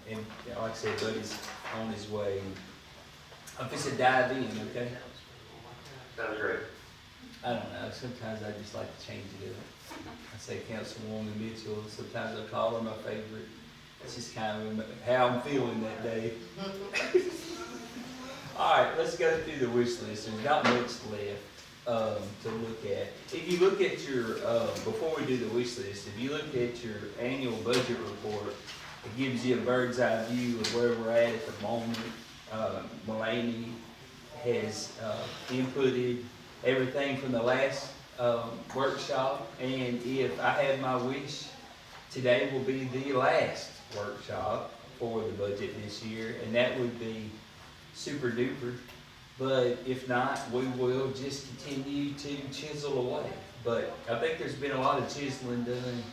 and you know, like I said, Buddy's on his way. I'm just to dive in, okay? Sounds great. I don't know, sometimes I just like to change it up. I say Councilwoman Mitchell, sometimes I call her my favorite. It's just kind of how I'm feeling that day. All right, let's go through the wish list. There's not much left to look at. If you look at your, before we do the wish list, if you look at your annual budget report, it gives you a bird's eye view of where we're at the moment. Mulaney has inputted everything from the last workshop, and if I had my wish, today will be the last workshop for the budget this year, and that would be super duper. But if not, we will just continue to chisel away. But I think there's been a lot of chiseling done,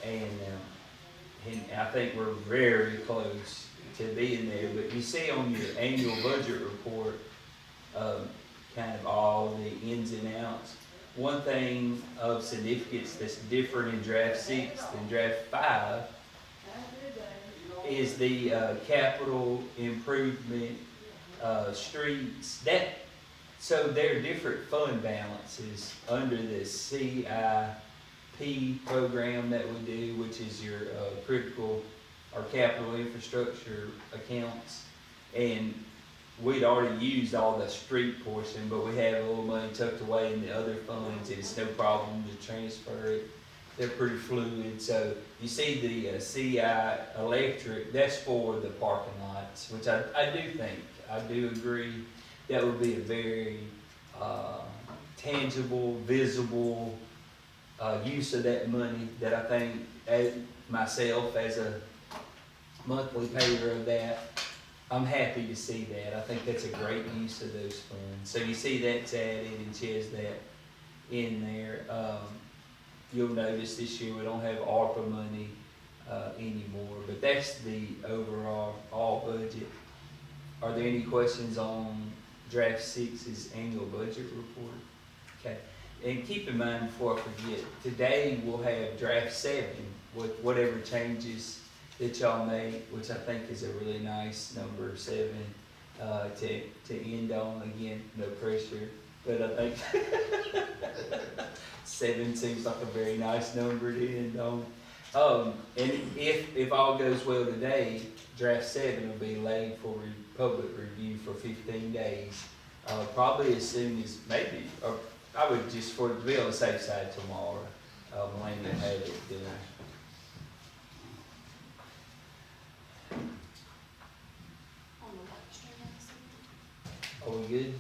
and I think we're very close to being there. But you see on your annual budget report, kind of all the ins and outs. One thing of significance that's different in draft 6 than draft 5 is the capital improvement streets. So there are different fund balances under the CIP program that we do, which is your critical or capital infrastructure accounts. And we'd already used all the street portion, but we have a little money tucked away in the other funds, and it's no problem to transfer it. They're pretty fluid. So you see the CI electric, that's for the parking lots, which I do agree, that would be a very tangible, visible use of that money that I think myself as a monthly payer of that, I'm happy to see that. I think that's a great use of those funds. So you see that's added and Ches that in there. You'll notice this year we don't have ARPA money anymore, but that's the overall budget. Are there any questions on draft 6's annual budget report? Okay, and keep in mind before I forget, today we'll have draft 7 with whatever changes that y'all made, which I think is a really nice number, 7, to end on. Again, no pressure, but I think 7 seems like a very nice number to end on. And if all goes well today, draft 7 will be laid for public review for 15 days, probably as soon as maybe, or I would just, for to be on the safe side, tomorrow. Mulaney will have it done. Are we good?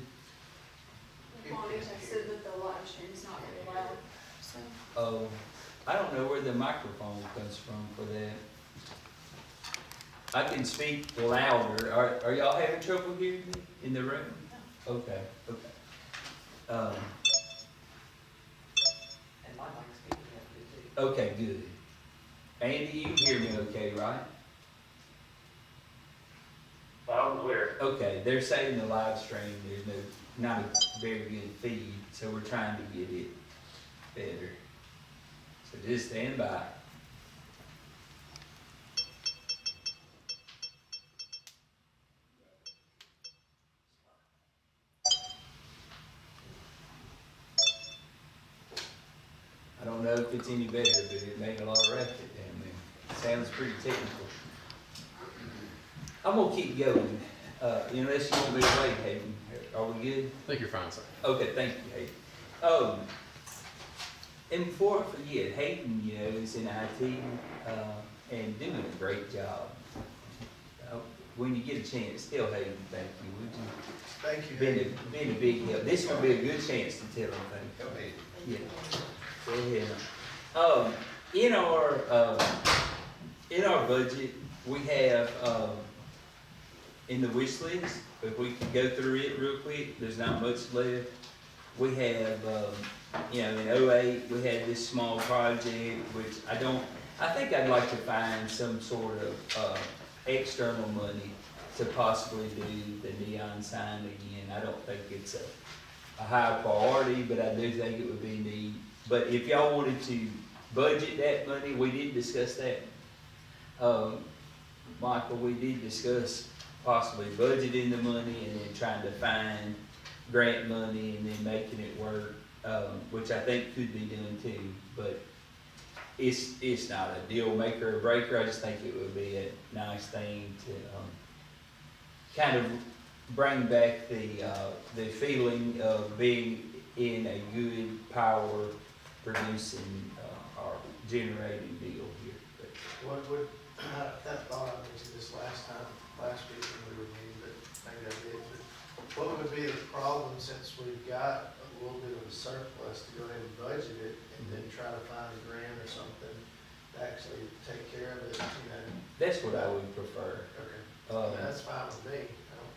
Bonnie said that the live stream's not really loud, so. I don't know where the microphone comes from for that. I can speak louder. Are y'all having trouble hearing me in the room? Okay. And my mic's speaking up too. Okay, good. Andy, you hear me okay, right? Loud and clear. Okay, they're saying the live stream, there's not a very good feed, so we're trying to get it better. So just stand by. I don't know if it's any better, but it made a lot of racket down there. It sounds pretty technical. I'm gonna keep going, unless you want me to wait, Hayden. Are we good? I think you're fine, sir. Okay, thank you, Hayden. And before I forget, Hayden, is in IT, and doing a great job. When you get a chance, tell Hayden thank you, would you? Thank you. Been a big help. This will be a good chance to tell him thank you. Go ahead. Yeah. Go ahead. In our budget, we have, in the wish list, if we can go through it real quick, there's not much left. We have, in '08, we had this small project, which I think I'd like to find some sort of, external money to possibly do the neon sign again. I don't think it's a high priority, but I do think it would be neat. But if y'all wanted to budget that money, we did discuss that. Michael, we did discuss possibly budgeting the money and then trying to find grant money and then making it work, which I think could be done too, but it's not a deal maker or breaker. I just think it would be a nice thing to, kind of bring back the feeling of being in a good power producing, or generating deal here. But What would, that thought I mentioned this last week when we reviewed it, maybe I did, but what would be the problem since we've got a little bit of a surplus to go ahead and budget it and then try to find a grant or something to actually take care of it, you know? that's what I would prefer. Okay, that's fine with me.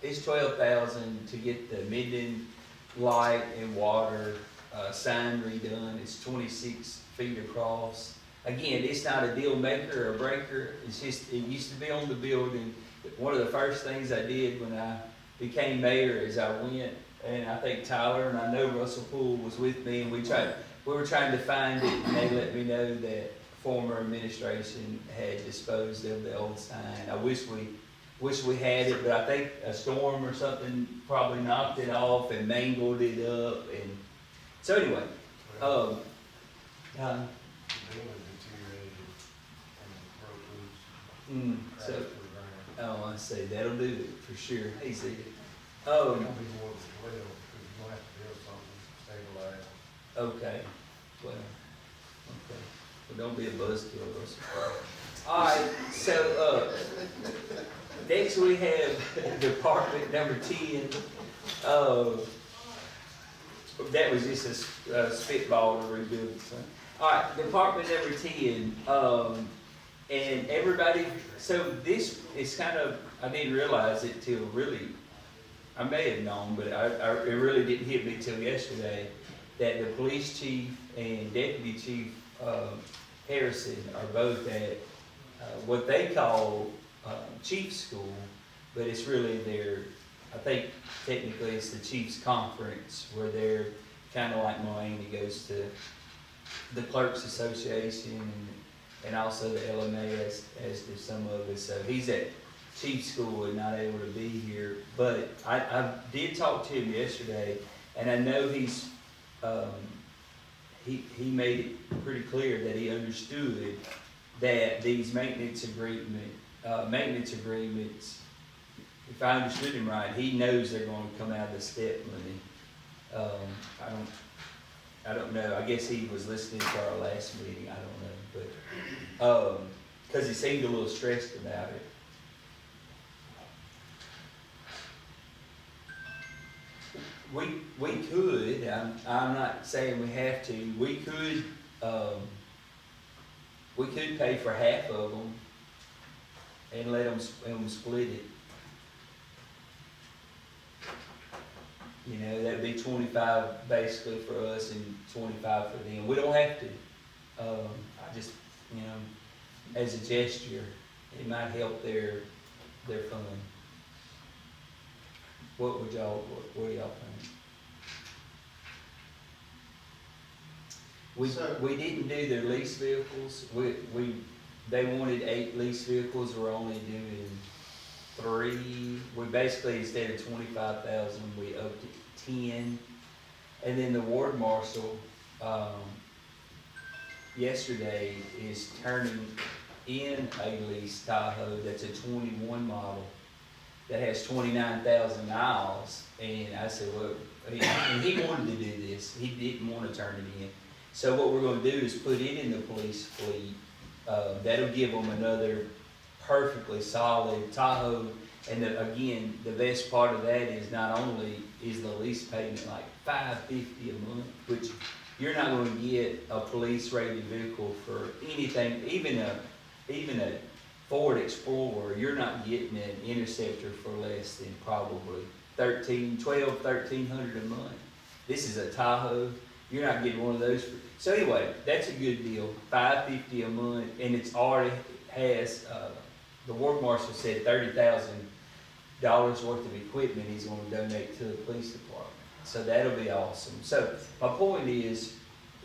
It's $12,000 to get the Minden light and water, sign redone. It's 26 feet across. Again, it's not a deal maker or breaker. It's just, it used to be on the building. One of the first things I did when I became mayor is I went, and I think Tyler and I know Russell Poole was with me, and we were trying to find it, and they let me know that former administration had disposed of the old sign. I wish we had it, but I think a storm or something probably knocked it off and mangled it up, and so anyway, so, oh, I see, that'll do it for sure. He said, okay, well, don't be a buzzkill, Russell. Alright, so, next we have department number 10. That was just a spitball to rebuild. So. Alright, department number 10. And everybody, so this is kind of, I didn't realize it till really, I may have known, but it really didn't hit me till yesterday, that the police chief and deputy chief Harrison are both at what they call chief's school, but it's really their, I think technically it's the chief's conference, where they're kind of like Mulaney goes to the Clerks Association and also the LMA as do some of us. So he's at chief's school and not able to be here, but I did talk to him yesterday, and I know he's he made it pretty clear that he understood that these maintenance agreements, if I understood him right, he knows they're going to come out of the step money. I don't know. I guess he was listening to our last meeting. I don't know, but because he seemed a little stressed about it. We could. I'm not saying we have to. We could pay for half of them and let them split it. You know, that'd be 25 basically for us and 25 for them. We don't have to. I just, you know, as a gesture, it might help their fund. What do y'all think? We didn't do their lease vehicles. They wanted 8 lease vehicles. We're only doing 3. We basically, instead of 25,000, we upped it to 10. And then the ward marshal yesterday is turning in a lease Tahoe that's a 21 model that has 29,000 miles. And I said, well, he wanted to do this. He didn't want to turn it in. So what we're going to do is put it in the police fleet. That'll give them another perfectly solid Tahoe. And again, the best part of that is not only is the lease payment like $550 a month, which you're not going to get a police rated vehicle for anything, even a Ford Explorer. You're not getting an Interceptor for less than probably $1,300 a month. This is a Tahoe. You're not getting one of those. So anyway, that's a good deal. $550 a month, and it's already has. The ward marshal said $30,000 worth of equipment he's going to donate to the police department. So that'll be awesome. So my point is,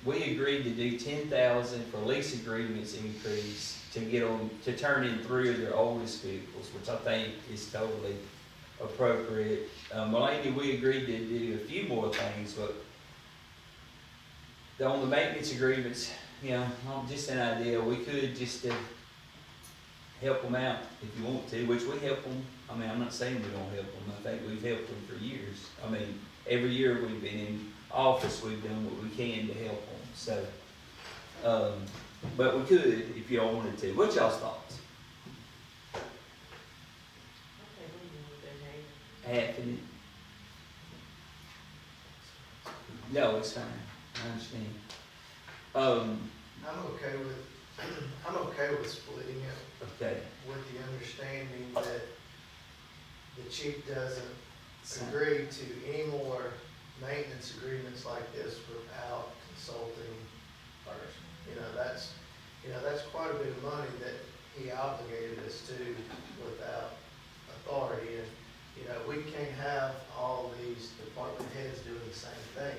we agreed to do 10,000 for lease agreements increase to get them, to turn in 3 of their oldest vehicles, which I think is totally appropriate. Mulaney, we agreed to do a few more things, but on the maintenance agreements, you know, just an idea, we could just help them out if you want to, which we help them. I mean, I'm not saying we don't help them. I think we've helped them for years. I mean, every year we've been in office, we've done what we can to help them. So, but we could if y'all wanted to. What's y'all's thoughts? Okay, we can do their name. Half in it? No, it's fine. I understand. I'm okay with splitting it Okay. with the understanding that the chief doesn't So- agree to any more maintenance agreements like this without consulting first. That's quite a bit of money that he obligated us to without authority. And, we can't have all these department heads doing the same thing.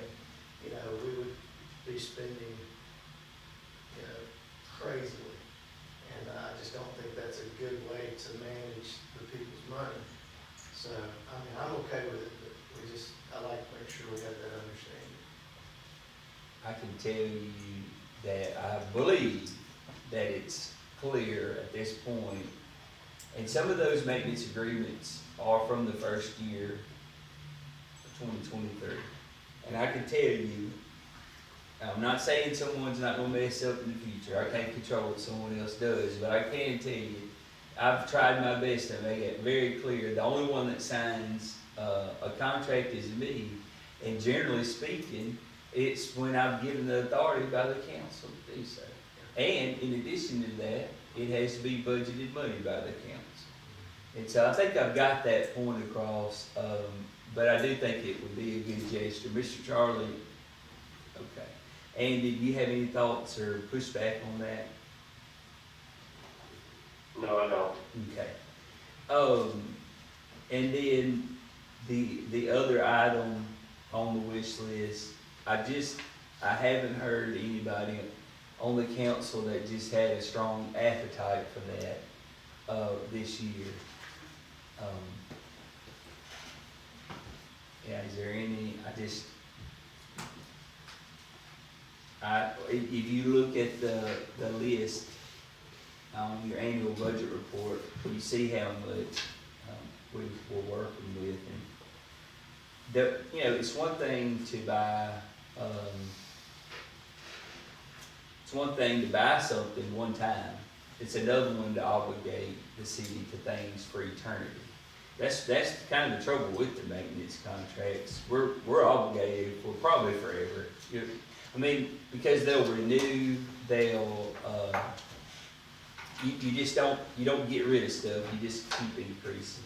We would be spending, crazily. And I just don't think that's a good way to manage the people's money. So, I'm okay with it, but I like to make sure we have that understanding. I can tell you that I believe that it's clear at this point, and some of those maintenance agreements are from the first year of 2023. And I can tell you, I'm not saying someone's not gonna mess up in the future. I can't control what someone else does, but I can tell you, I've tried my best to make it very clear, the only one that signs a contract is me. And generally speaking, it's when I'm given the authority by the council to do so. And in addition to that, it has to be budgeted money by the council. And so I think I've got that point across, but I do think it would be a good gesture. Mr. Charlie, okay. Andy, do you have any thoughts or pushback on that? No, I don't. Okay. And then the other item on the wish list, I haven't heard anybody on the council that just had a strong appetite for that, this year. Yeah, is there any, if you look at the list on your annual budget report, you see how much we're working with. And it's one thing to buy, something one time. It's another one to obligate the city to things for eternity. That's kind of the trouble with the maintenance contracts. We're obligated for probably forever. Because they'll renew, you don't get rid of stuff, you just keep increasing.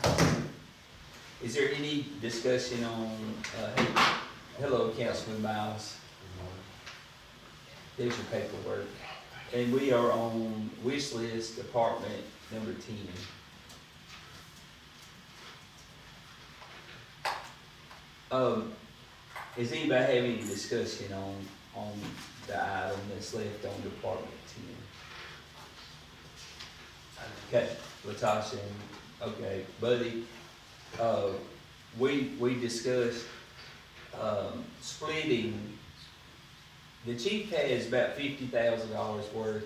Is there any discussion on, hello, Councilman Miles? There's your paperwork. And we are on wish list department number 10. Does anybody have any discussion on the item that's left on Department 10? Okay, Latasha, okay, Buddy, we discussed, splitting. The chief has about $50,000 worth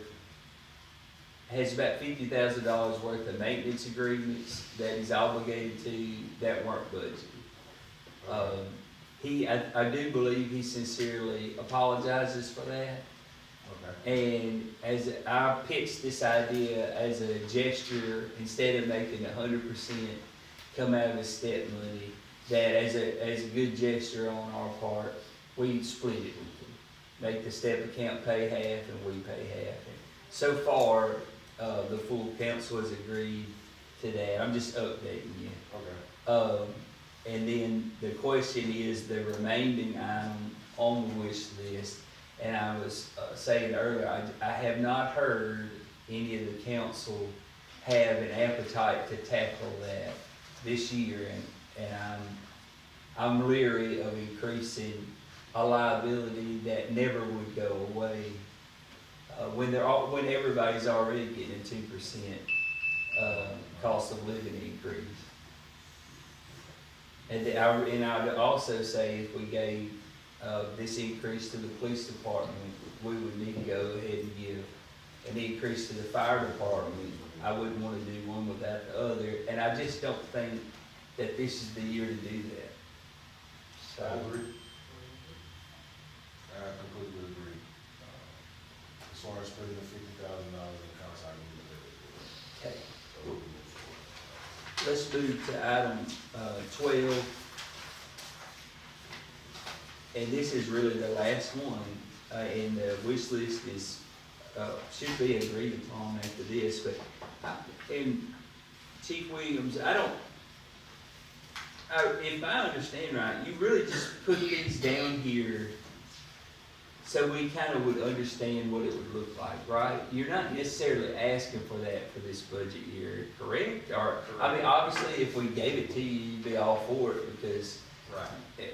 of maintenance agreements that he's obligated to that weren't budgeted. I do believe he sincerely apologizes for that. Okay. And as I pitched this idea as a gesture, instead of making 100% come out of his step money, that as a good gesture on our part, we split it. Make the step account pay half and we pay half. And so far, the full council has agreed to that. I'm just updating you. Okay. And then the question is the remaining item on the wish list. And I was saying earlier, I have not heard any of the council have an appetite to tackle that this year. And I'm leery of increasing a liability that never would go away, when when everybody's already getting a 2%, cost of living increase. And I would also say if we gave, this increase to the police department, we would need to go ahead and give an increase to the fire department. I wouldn't wanna do one without the other, and I just don't think that this is the year to do that. I So, agree. I completely agree. As far as putting the $50,000 in accounts, I agree with okay. Let's move to item 12. And this is really the last one, and the wish list is, should be agreed upon after this, but, and Chief Williams, if I understand right, you really just put these down here so we kind of would understand what it would look like, right? You're not necessarily asking for that for this budget year, correct? Or, I mean, obviously, if we gave it to you, you'd be all for it, because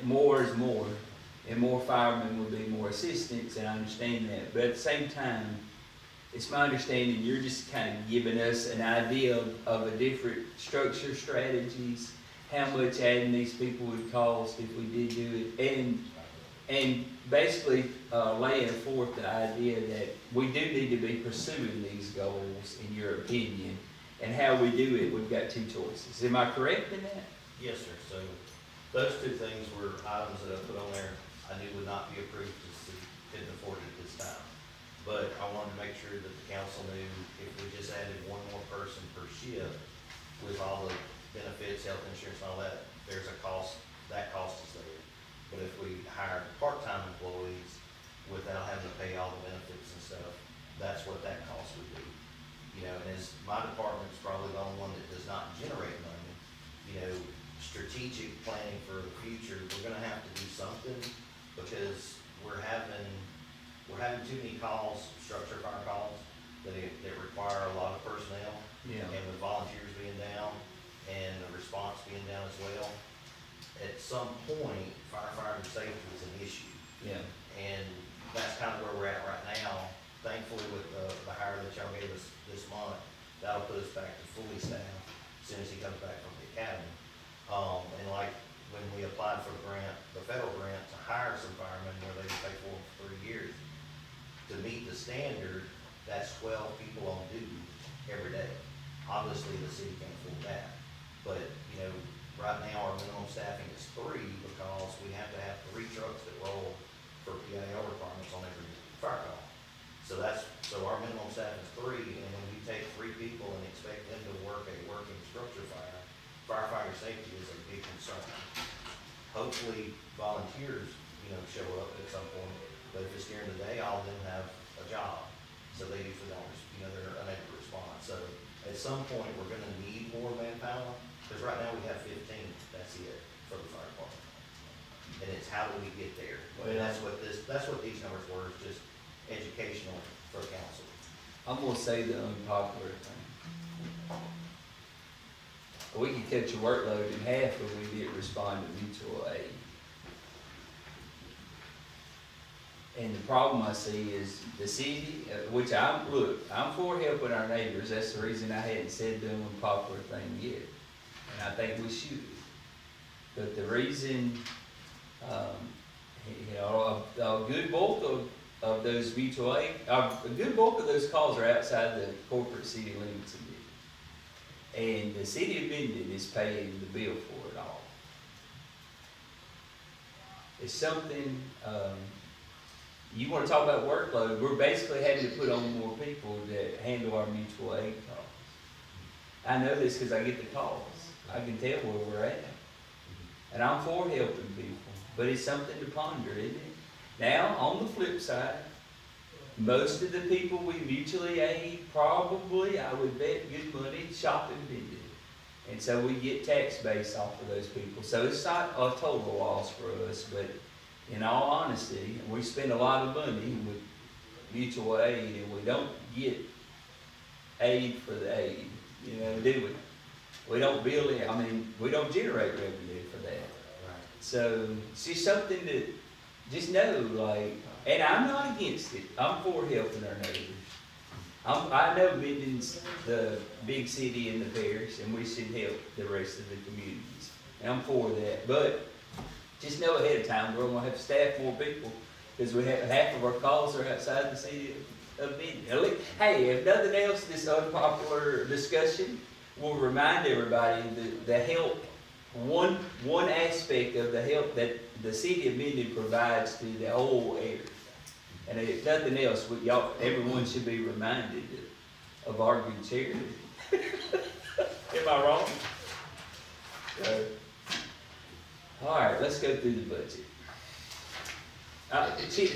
more is more, and more firemen would be more assistants, and I understand that. But at the same time, it's my understanding you're just kind of giving us an idea of a different structure, strategies, how much adding these people would cost if we did do it, and basically laying forth the idea that we do need to be pursuing these goals, in your opinion, and how we do it, we've got two choices. Am I correct in that? Yes, sir. So those two things were items that I put on there I knew would not be approved as the city couldn't afford it at this time. But I wanted to make sure that the council knew if we just added one more person per shift with all the benefits, health insurance and all that, there's a cost, that cost is there. But if we hired part-time employees without having to pay all the benefits and stuff, that's what that cost would be. You know, and as my department's probably the only one that does not generate money, you know, strategic planning for the future, we're gonna have to do something because we're having too many calls, structure fire calls, that require a lot of personnel. Yeah. And with volunteers being down and the response being down as well, at some point, firefighter safety is an issue. Yeah. And that's kind of where we're at right now. Thankfully, with the hire that y'all gave us this month, that'll put us back to fully staffed as soon as he comes back from the academy. And like when we applied for the grant, the federal grant to hire some firemen where they would pay for them for 3 years, to meet the standard, that's 12 people on duty every day. Obviously, the city can't afford that. But, you know, right now, our minimum staffing is 3 because we have to have 3 trucks that roll for PIL requirements on every fire call. So our minimum staff is 3, and when we take 3 people and expect them to work a working structure fire, firefighter safety is a big concern. Hopefully, volunteers, you know, show up at some point, but if it's during the day, all of them have a job. So they usually don't, you know, they're unable to respond. So at some point, we're gonna need more manpower, because right now we have 15, that's it, for the fire department. And it's how do we get there? And that's what these numbers were, is just educational for council. I'm gonna say the unpopular thing. We could cut your workload in half if we did respond to mutual aid. And the problem I see is the city, which I'm for helping our neighbors. That's the reason I hadn't said the unpopular thing yet. And I think we should. But the reason, you know, a good bulk of those mutual aid, a good bulk of those calls are outside the corporate city limits of it. And the city of Minden is paying the bill for it all. It's something, you wanna talk about workload, we're basically having to put on more people that handle our mutual aid calls. I know this because I get the calls. I can tell where we're at. And I'm for helping people, but it's something to ponder, isn't it? Now, on the flip side, most of the people we mutually aid, probably, I would bet, good money shopping Minden. And so we get tax base off of those people. So it's not a total loss for us, but in all honesty, we spend a lot of money with mutual aid and we don't get aid for the aid, you know, do we? We don't bill it, we don't generate revenue for that. Right. So it's just something that just know, like, and I'm not against it, I'm for helping our neighbors. I know Minden's the big city in the parish, and we should help the rest of the communities. And I'm for that, but just know ahead of time, we're gonna have to staff more people, because we have, half of our calls are outside the city of Minden. Hey, if nothing else, this unpopular discussion will remind everybody the help, one aspect of the help that the city of Minden provides to the whole area. And if nothing else, everyone should be reminded of our good charity. Am I wrong? All right, let's go through the budget.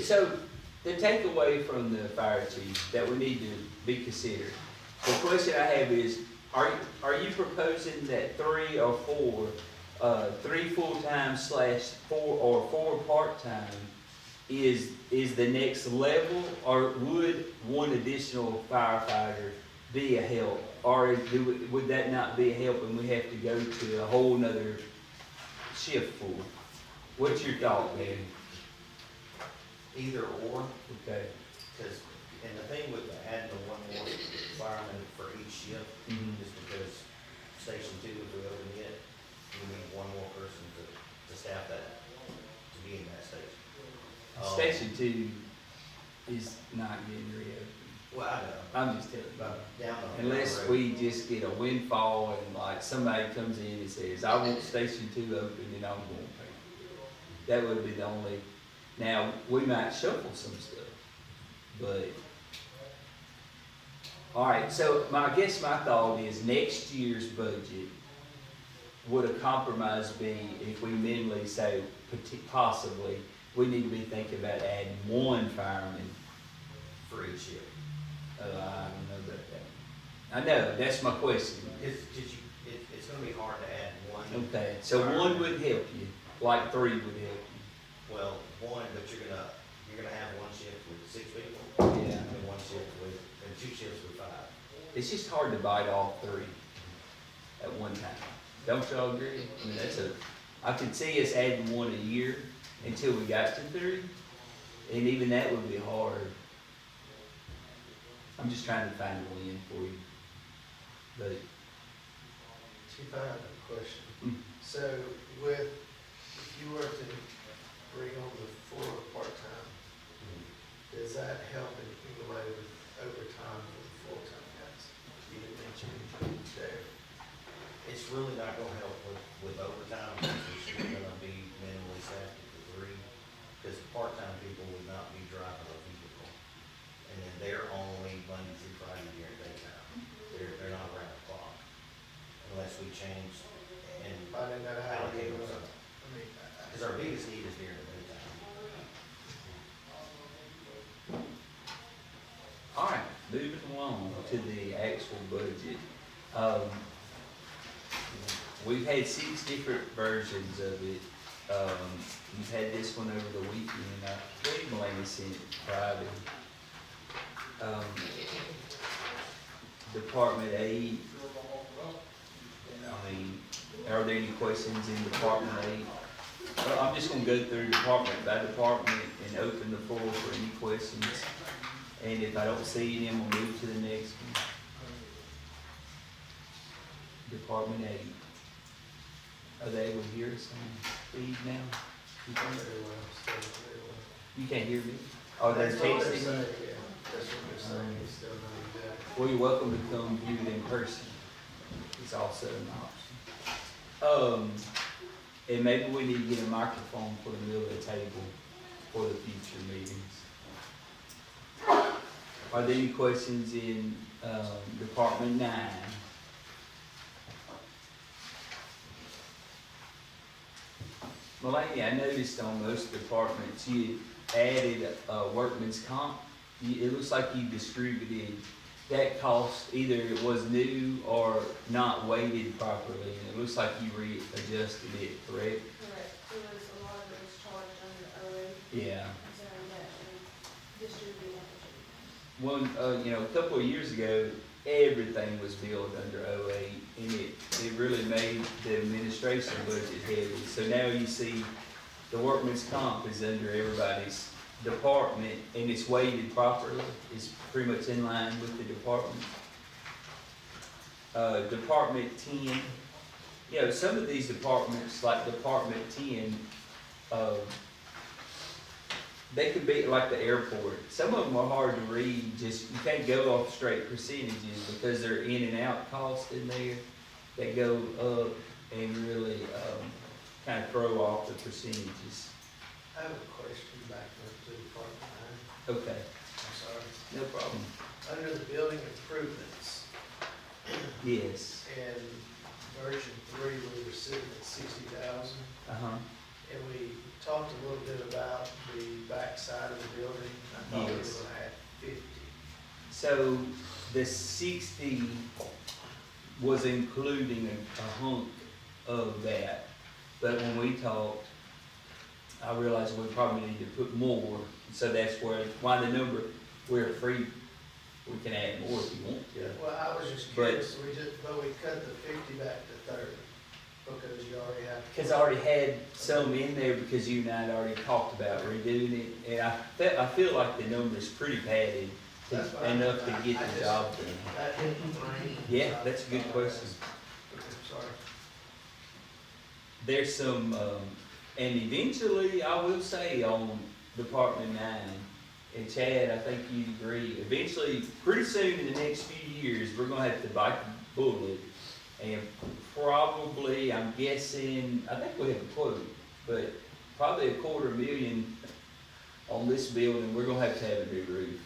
So the takeaway from the fire chief that we need to be considered. The question I have is, are you proposing that 3 or 4, 3 full-time / 4 or 4 part-time is the next level, or would one additional firefighter be a help? Or would that not be a help and we have to go to a whole nother shift full? What's your thought, man? Either or, Okay. because, and the thing with adding the one more fireman for each shift, Mhm. is because Station 2, if we open it, we need one more person to staff that, to be in that station. Station 2 is not getting reopened. Well, I know, I'm just telling you. but down the Unless road. we just get a windfall and like somebody comes in and says, I want Station 2 open and I'm going to pay. That would be the only, now, we might shuffle some stuff, but. All right, so I guess my thought is next year's budget, would a compromise be if we minimally say possibly, we need to be thinking about adding 1 fireman. For each shift. I don't know about that. I know, that's my question. It's gonna be hard to add one. Okay, so 1 would help you, like 3 would help Well, one, but you're gonna have one shift with 6 people, you. Yeah. and one shift with, and 2 shifts with 5. It's just hard to bite off 3 at one time. Don't y'all agree? I mean, I could see us adding 1 a year until we got to 3, and even that would be hard. I'm just trying to find a win for you. But, Chief, I have a question. Mm. So if you were to bring on the 4 part-time, does that help in any way with overtime for the full-time guys? You didn't mention it there. It's really not gonna help with overtime, because it's still gonna be minimally staffed at the 3, because part-time people would not be driving a vehicle. And then they're only Monday through Friday during daytime. They're not around the clock, unless we change and I didn't know how to allocate do them it. something. I mean, Because our biggest need is during the daytime. all right, moving along to the actual budget. We've had 6 different versions of it. You've had this one over the weekend. I believe Melanie sent it Friday. Department 8. I mean, are there any questions in Department 8? Well, I'm just gonna go through department by department and open the floor for any questions. And if I don't see any, I'm gonna move to the next one. Department 8. Are they able to hear us on speed now? You think? very well, still very well. You can't hear me? Oh, they're That's what they're texting? saying, yeah. That's what they're saying, it's still not exact. Well, you're welcome to come view it in person. It's also an option. And maybe we need to get a microphone for the middle of the table for the future meetings. Are there any questions in, Department 9? Melanie, I noticed on most departments you added workman's comp. It looks like you distributed that cost, either it was new or not weighted properly, and it looks like you readjusted it, correct? Correct, it was, a lot of it was charged under OA, Yeah. so that distributed opportunities. One, a couple of years ago, everything was billed under 08, and it really made the administration budget heavy. So now you see the workman's comp is under everybody's department, and it's weighted properly, it's pretty much in line with the department. Department 10, you know, some of these departments, like Department 10, they could be like the airport. Some of them are hard to read, just, you can't go off straight percentages because they're in and out costs in there that go up and really, kind of throw off the percentages. I have a question back to Department 9. Okay, I'm sorry. no problem. Under the building improvements, Yes, in version 3, we were sitting at 60,000. uh-huh. And we talked a little bit about the back side of the building. I thought we were Yes. gonna add 50. So the 60 was including a hunk of that, but when we talked, I realized we probably need to put more, so that's why the number, we're free, we can add more if you want to. Well, I was just But- curious, but we cut the 50 back to 30, because you already have. Because I already had some in there because you and I had already talked about redoing it, and I feel like the number's pretty padded, That's fine. enough to get I the just- job done. That hit my brain. Yeah, that's a good question. Sorry. There's some, and eventually, I will say on Department 9, and Chad, I think you'd agree, eventually, pretty soon in the next few years, we're gonna have to bite the bullet. And probably, I'm guessing, I think we have a quote, but probably $250,000 on this building, we're gonna have to have a new roof.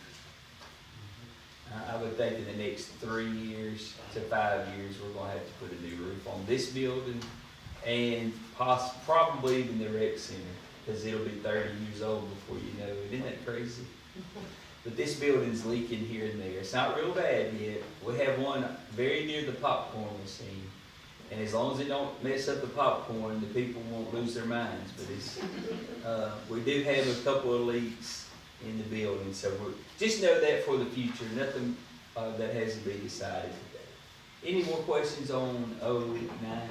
I would think in the next 3 years to 5 years, we're gonna have to put a new roof on this building and probably even the rec center, because it'll be 30 years old before you know it. Isn't that crazy? But this building's leaking here and there. It's not real bad yet. We have one very near the popcorn machine. And as long as it don't mess up the popcorn, the people won't lose their minds. But it's, we do have a couple of leaks in the building, so just know that for the future. Nothing that has to be decided today. Any more questions on 09?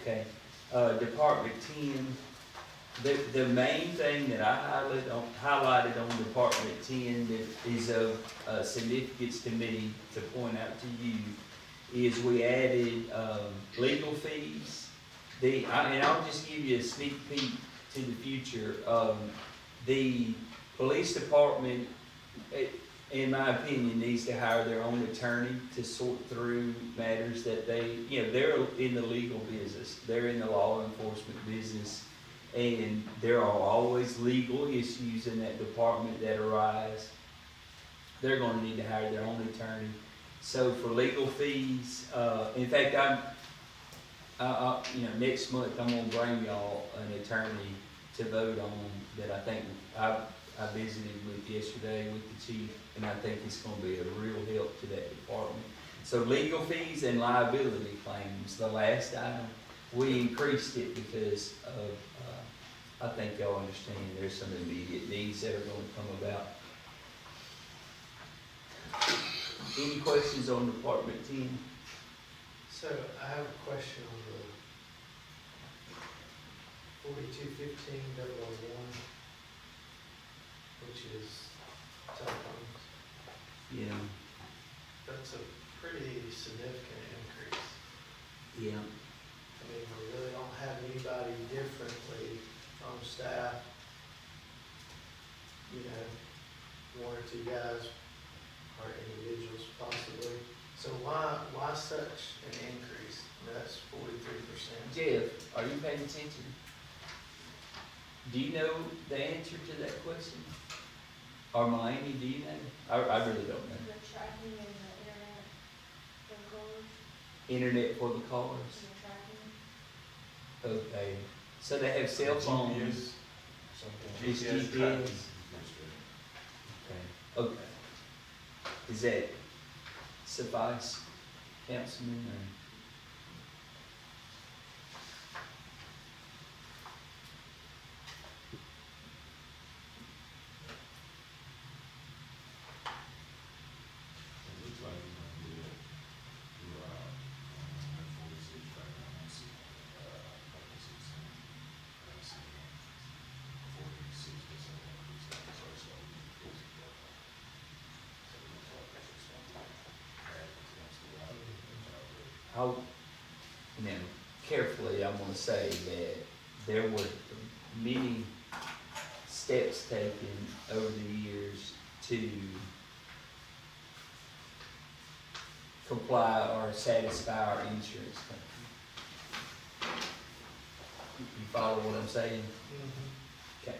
Okay. Department 10. The main thing that I highlighted on Department 10 that is of significance to me to point out to you is we added legal fees. And I'll just give you a sneak peek to the future. The police department, in my opinion, needs to hire their own attorney to sort through matters that they're in the legal business. They're in the law enforcement business. And there are always legal issues in that department that arise. They're gonna need to hire their own attorney. So for legal fees, in fact, next month, I'm gonna bring y'all an attorney to vote on that I think I visited with yesterday with the chief, and I think it's gonna be a real help to that department. So legal fees and liability claims, the last item, we increased it because of, I think y'all understand there's some immediate needs that are gonna come about. Any questions on Department 10? So I have a question on the 4215-001, which is telephones. Yeah, That's a pretty significant increase. yeah. I mean, we really don't have anybody differently on staff. You know, 1 or 2 guys or individuals possibly. So why such an increase? I mean, that's 43%. Jeff, are you paying attention? Do you know the answer to that question? Or Melanie, do you know? I really don't know. The tracking and the internet, the cars, Internet for the cars? and the tracking. Okay. So they have cell phones. GPS, something. It's GPS GPS. tracking. Okay. Okay. Does that suffice, Councilman? or- It looks like we're gonna do it through, 46 right now, let's see, 16. I'll, carefully, I'm gonna say that there were many steps taken over the years to comply or satisfy our insurance company. You follow what I'm saying? Okay.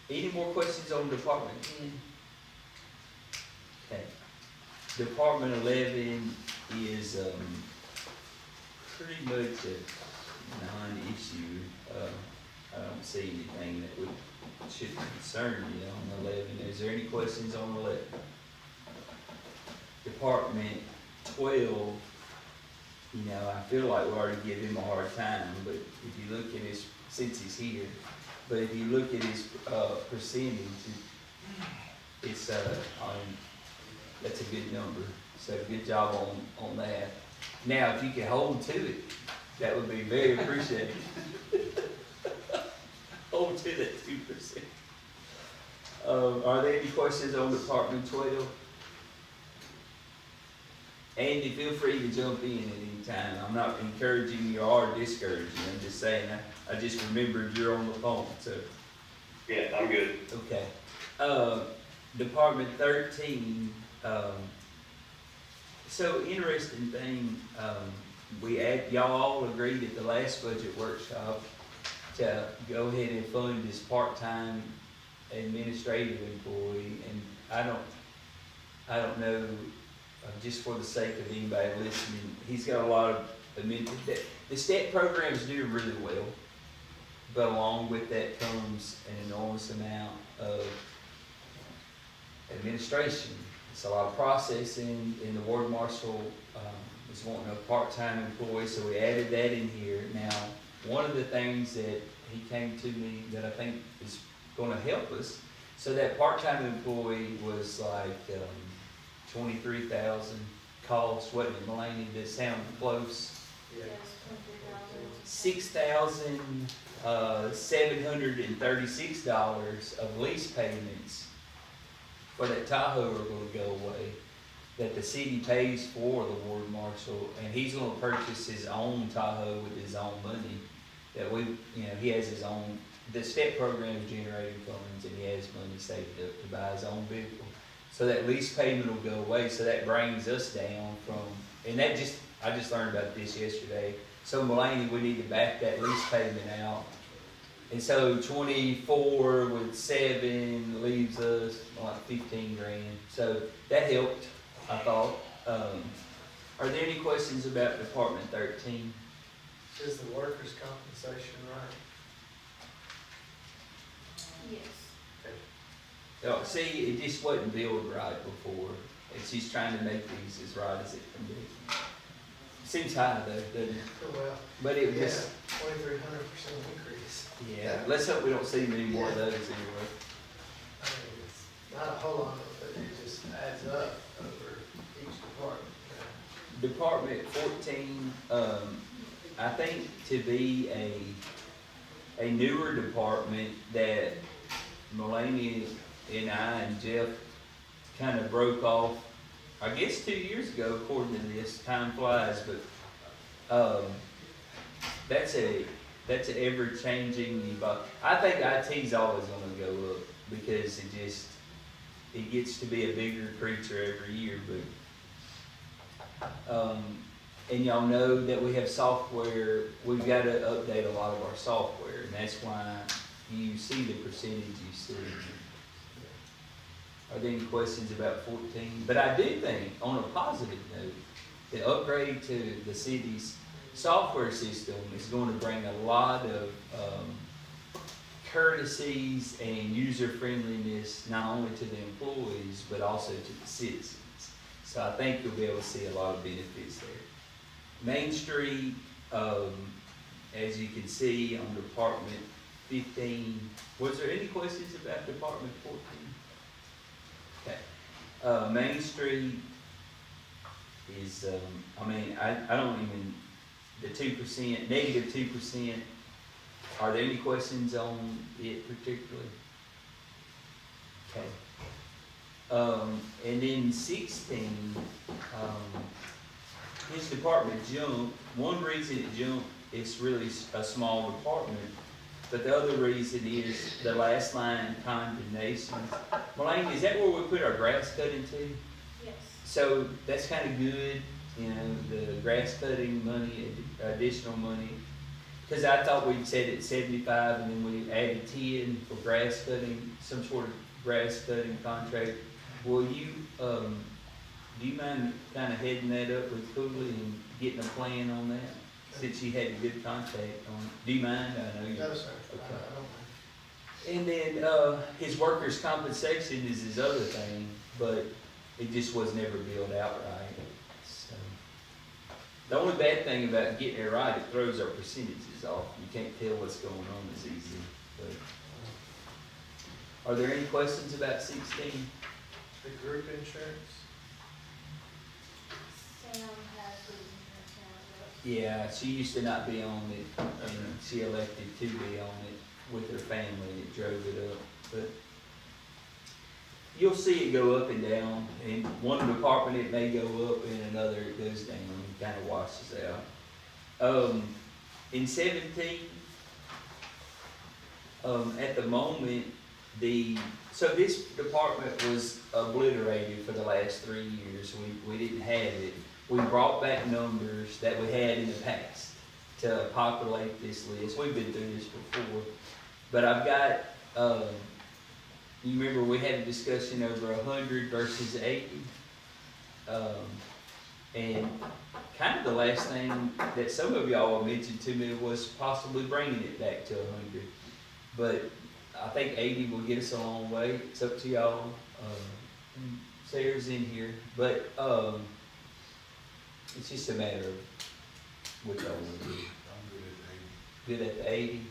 Any more questions on Department 10? Okay. Department 11 is, pretty much a non-issue. I don't see anything that should concern you on 11. Is there any questions on 11? Department 12, I feel like we already give him a hard time, but if you look at his, since he's here, but if you look at his, percentage, it's, that's a good number. So good job on that. Now, if you can hold to it, that would be very appreciated. Hold to that 2%. Are there any questions on Department 12? Andy, feel free to jump in at any time. I'm not encouraging you or discouraging you. I'm just saying, I just remembered you're on the phone, so. Yeah, I'm good. Okay. Department 13, so interesting thing, y'all all agreed at the last budget workshop to go ahead and fund this part-time administrative employee, and I don't know, just for the sake of anybody listening, he's got a lot of, the STEP program is doing really well, but along with that comes an enormous amount of administration. It's a lot of processing, and the ward marshal is wanting a part-time employee, so we added that in here. Now, one of the things that he came to me that I think is gonna help us, so that part-time employee was like 23,000 cost, wasn't it, Mulaney? That sound close? Yeah. $6,736 of lease payments for that Tahoe are gonna go away, that the city pays for the ward marshal, and he's gonna purchase his own Tahoe with his own money, that he has his own, the STEP program is generating funds, and he has money saved up to buy his own vehicle. So that lease payment will go away, so that brings us down from, and I just learned about this yesterday. So Mulaney, we need to back that lease payment out. And so 24 with 7 leaves us like 15 grand. So that helped, I thought. Are there any questions about Department 13? Is the workers' compensation right? Yes. Oh, see, it just wasn't billed right before. And she's trying to make these as right as it can be. Seems high though, doesn't it? Well, But it yeah, was, 2,300% increase. yeah, let's hope we don't see many more of those anyway. I mean, it's not a whole lot, but it just adds up over each department. Department 14, I think to be a newer department that Mulaney and I and Jeff kind of broke off, I guess 2 years ago, according to this, time flies, but, that's a ever-changing, I think IT's always gonna go up, because it gets to be a bigger creature every year, but, and y'all know that we have software, we've gotta update a lot of our software, and that's why you see the percentage you see. Are there any questions about 14? But I do think, on a positive note, the upgrade to the city's software system is going to bring a lot of courtesies and user-friendliness, not only to the employees, but also to the citizens. So I think you'll be able to see a lot of benefits there. Main Street, as you can see on Department 15, was there any questions about Department 14? Okay. Main Street is, I don't even, the 2%, negative 2%, are there any questions on it particularly? Okay. And then 16, his department jumped. One reason it jumped, it's really a small department. But the other reason is the last line, condemnation. Melanie, is that where we put our grass cutting to? Yes. So that's kind of good, you know, the grass cutting money, additional money. Because I thought we'd said it 75 and then we added 10 for grass cutting, some sort of grass cutting contract. Will you, do you mind kind of heading that up with Cooley and getting a plan on that? Since you had a good contact on it. Do you mind? I know you. No, sir. Okay. I don't mind. And then, his workers' compensation is his other thing, but it just was never billed out right. So, the only bad thing about getting it right, it throws our percentages off. You can't tell what's going on as easy. But, are there any questions about 16? The group insurance, Sam has the insurance now, Yeah, she used to not be on it, and she elected to be on it with her family. It drove it up, but you'll see it go up and down. In one department, it may go up, in another, it goes down. It kind of washes out. In 17, at the moment, so this department was obliterated for the last 3 years. We didn't have it. We brought back numbers that we had in the past to populate this list. We've been through this before. But I've got, you remember we had a discussion over 100 versus 80? And kind of the last thing that some of y'all mentioned to me was possibly bringing it back to 100. But I think 80 will get us a long way. It's up to y'all. Sarah's in here. But it's just a matter of what y'all want to do. I'm good at 80. Good at the 80?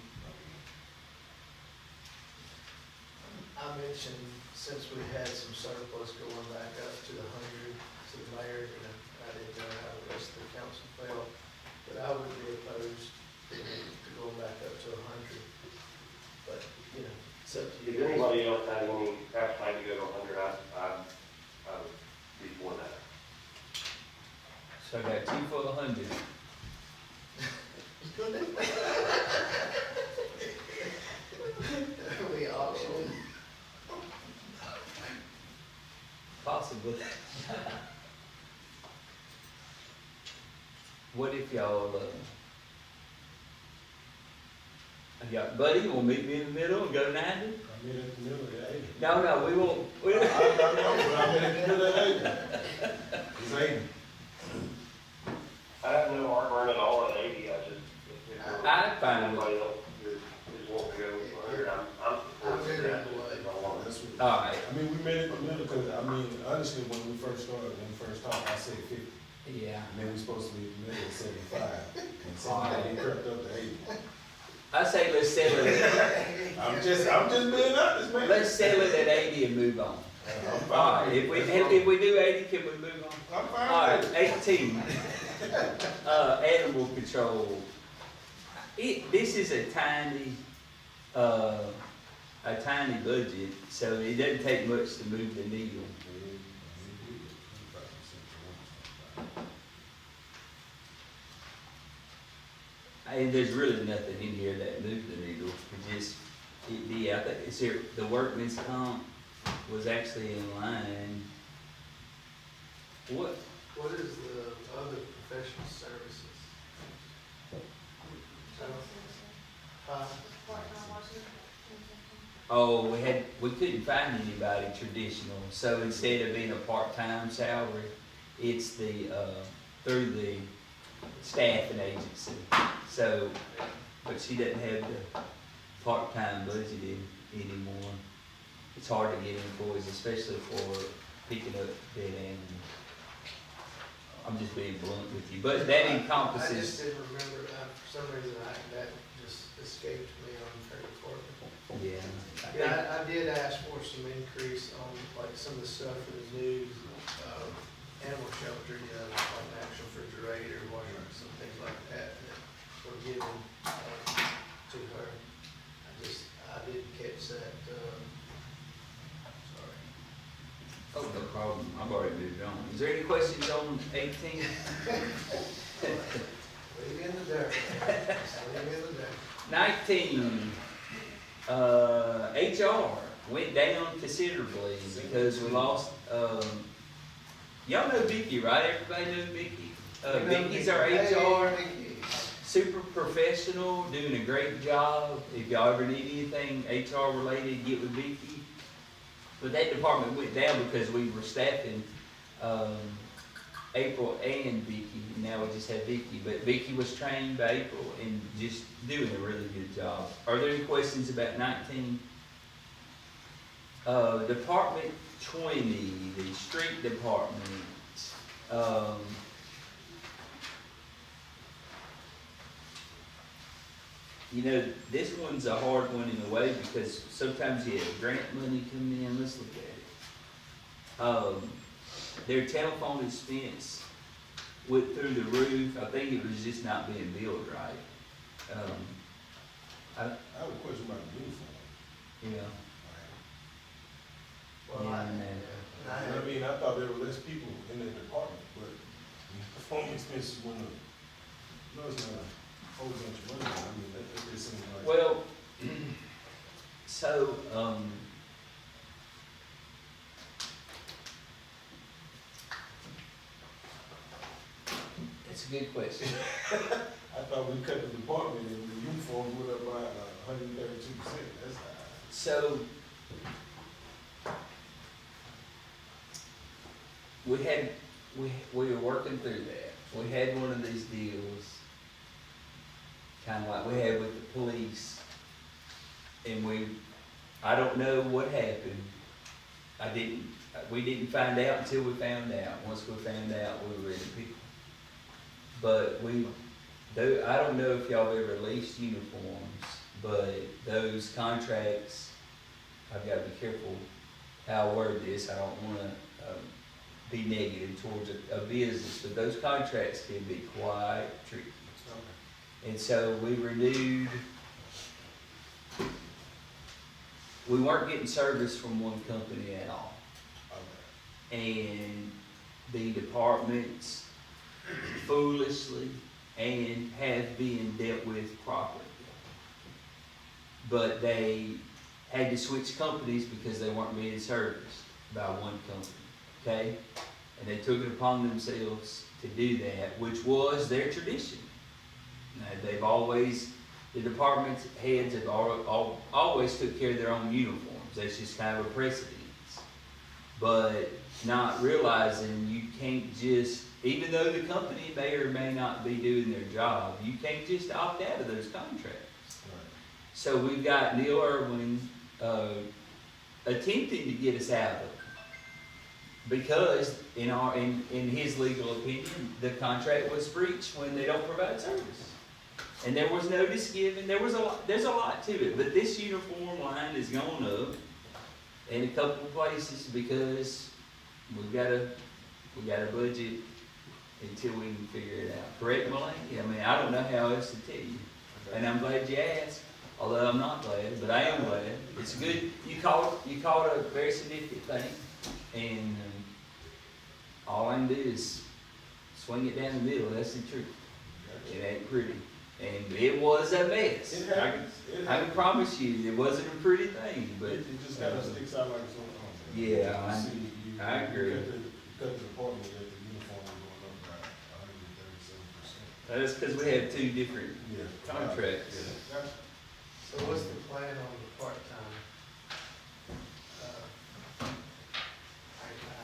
I mentioned, since we had some surplus going back up to the 100, to the mayor, and I didn't know how the rest of the council felt, but I would be opposed to going back up to 100. But, you know, it's up to If you. anybody else had any appetite to go to 100, I would be for that. So I got 2 for 100. We auction. Possibly. What if y'all, Buddy, will meet me in the middle and go 90? I'm in at the middle of the 80. No, we won't. We I know, but I'm in at the middle of the 80. It's 80. I have no heartburn at all at 80, I just, if I'm fine with anybody else is wanting to go with 100, I'm I'm supportive of good that. either way. if I want. That's what, All right. I mean, we met at the middle because, I mean, honestly, when we first started, when we first talked, I said 50. Yeah. And then we supposed to be in the middle at 75. And All right. somehow we crept up to 80. I say let's settle it. I'm just being honest, man. Let's settle it at 80 and move on. I'm fine. All right. If we do 80, can we move on? I'm fine. All right. with it. 18. Animal control. This is a tiny budget, so it doesn't take much to move the needle. And there's really nothing in here that moved the needle. I think it's here, the workman's comp was actually in line. What? What is the other professional services? Part-time watching. Oh, we couldn't find anybody traditional, so instead of being a part-time salary, it's through the staffing agency. So, but she doesn't have the part-time budget anymore. It's hard to get employees, especially for picking up dead animals. I'm just being blunt with you, but that I just encompasses, didn't remember, for some reason, that just escaped me on her department. yeah. Yeah, I did ask for some increase on, like, some of the stuff in the news, animal shelter, you know, like an actual refrigerator, washer, some things like that, that were given, to her. I didn't catch that, sorry. Oh, no problem, I've already moved on. Is there any questions on 18? Leave in the dirt. Leave in the dirt. 19, HR went down considerably because we lost, y'all know Vicky, right? Everybody knows Vicky? Vicky's our HR, super professional, doing a great job. If y'all ever need anything HR related, get with Vicky. But that department went down because we were staffing, April and Vicky, and now we just have Vicky. But Vicky was trained by April and just doing a really good job. Are there any questions about 19? Department 20, the street department. You know, this one's a hard one in a way because sometimes you have grant money coming in. Let's look at it. Their telephone expense went through the roof. I think it was just not being billed right. I have a question about the uniform. Yeah. Well, I mean, I thought there were less people in the department, but the phone expenses went up. No, it's not a whole bunch of money. I mean, that just seems like. Well, so, it's a good question. I thought we cut the department and the uniforms went up by 132%. That's high. So, we were working through that. We had one of these deals, kind of like we had with the police, and I don't know what happened. We didn't find out until we found out. Once we found out, we were in people. But I don't know if y'all ever leased uniforms, but those contracts, I've got to be careful how I word this. I don't want to be negative towards a business, but those contracts can be quite tricky. And so we renewed. We weren't getting service from one company at all. And the departments foolishly and have been dealt with properly. But they had to switch companies because they weren't being serviced by one company, okay? And they took it upon themselves to do that, which was their tradition. Now, the department heads have always took care of their own uniforms. That's just kind of a precedence. But not realizing you can't just, even though the company may or may not be doing their job, you can't just opt out of those contracts. Right. So we've got Neil Irwin attempting to get us out of it. Because in his legal opinion, the contract was breached when they don't provide service. And there was notice given. There's a lot to it. But this uniform line has gone up in a couple of places because we got a budget until we can figure it out. Correct, Melanie? I mean, I don't know how else to tell you. And I'm glad you asked, although I'm not glad, but I am glad. It's good. You called a very significant thing, and all I can do is swing it down the middle. That's the truth. It ain't pretty. And it was a mess. It happens. I can promise you, it wasn't a pretty thing, but. It just kind of sticks out like it's on. Yeah, I agree. You cut the department that the uniform was going up by 137%. That's because we have two different Yeah. contracts. Yeah. So what's the plan on the part-time? I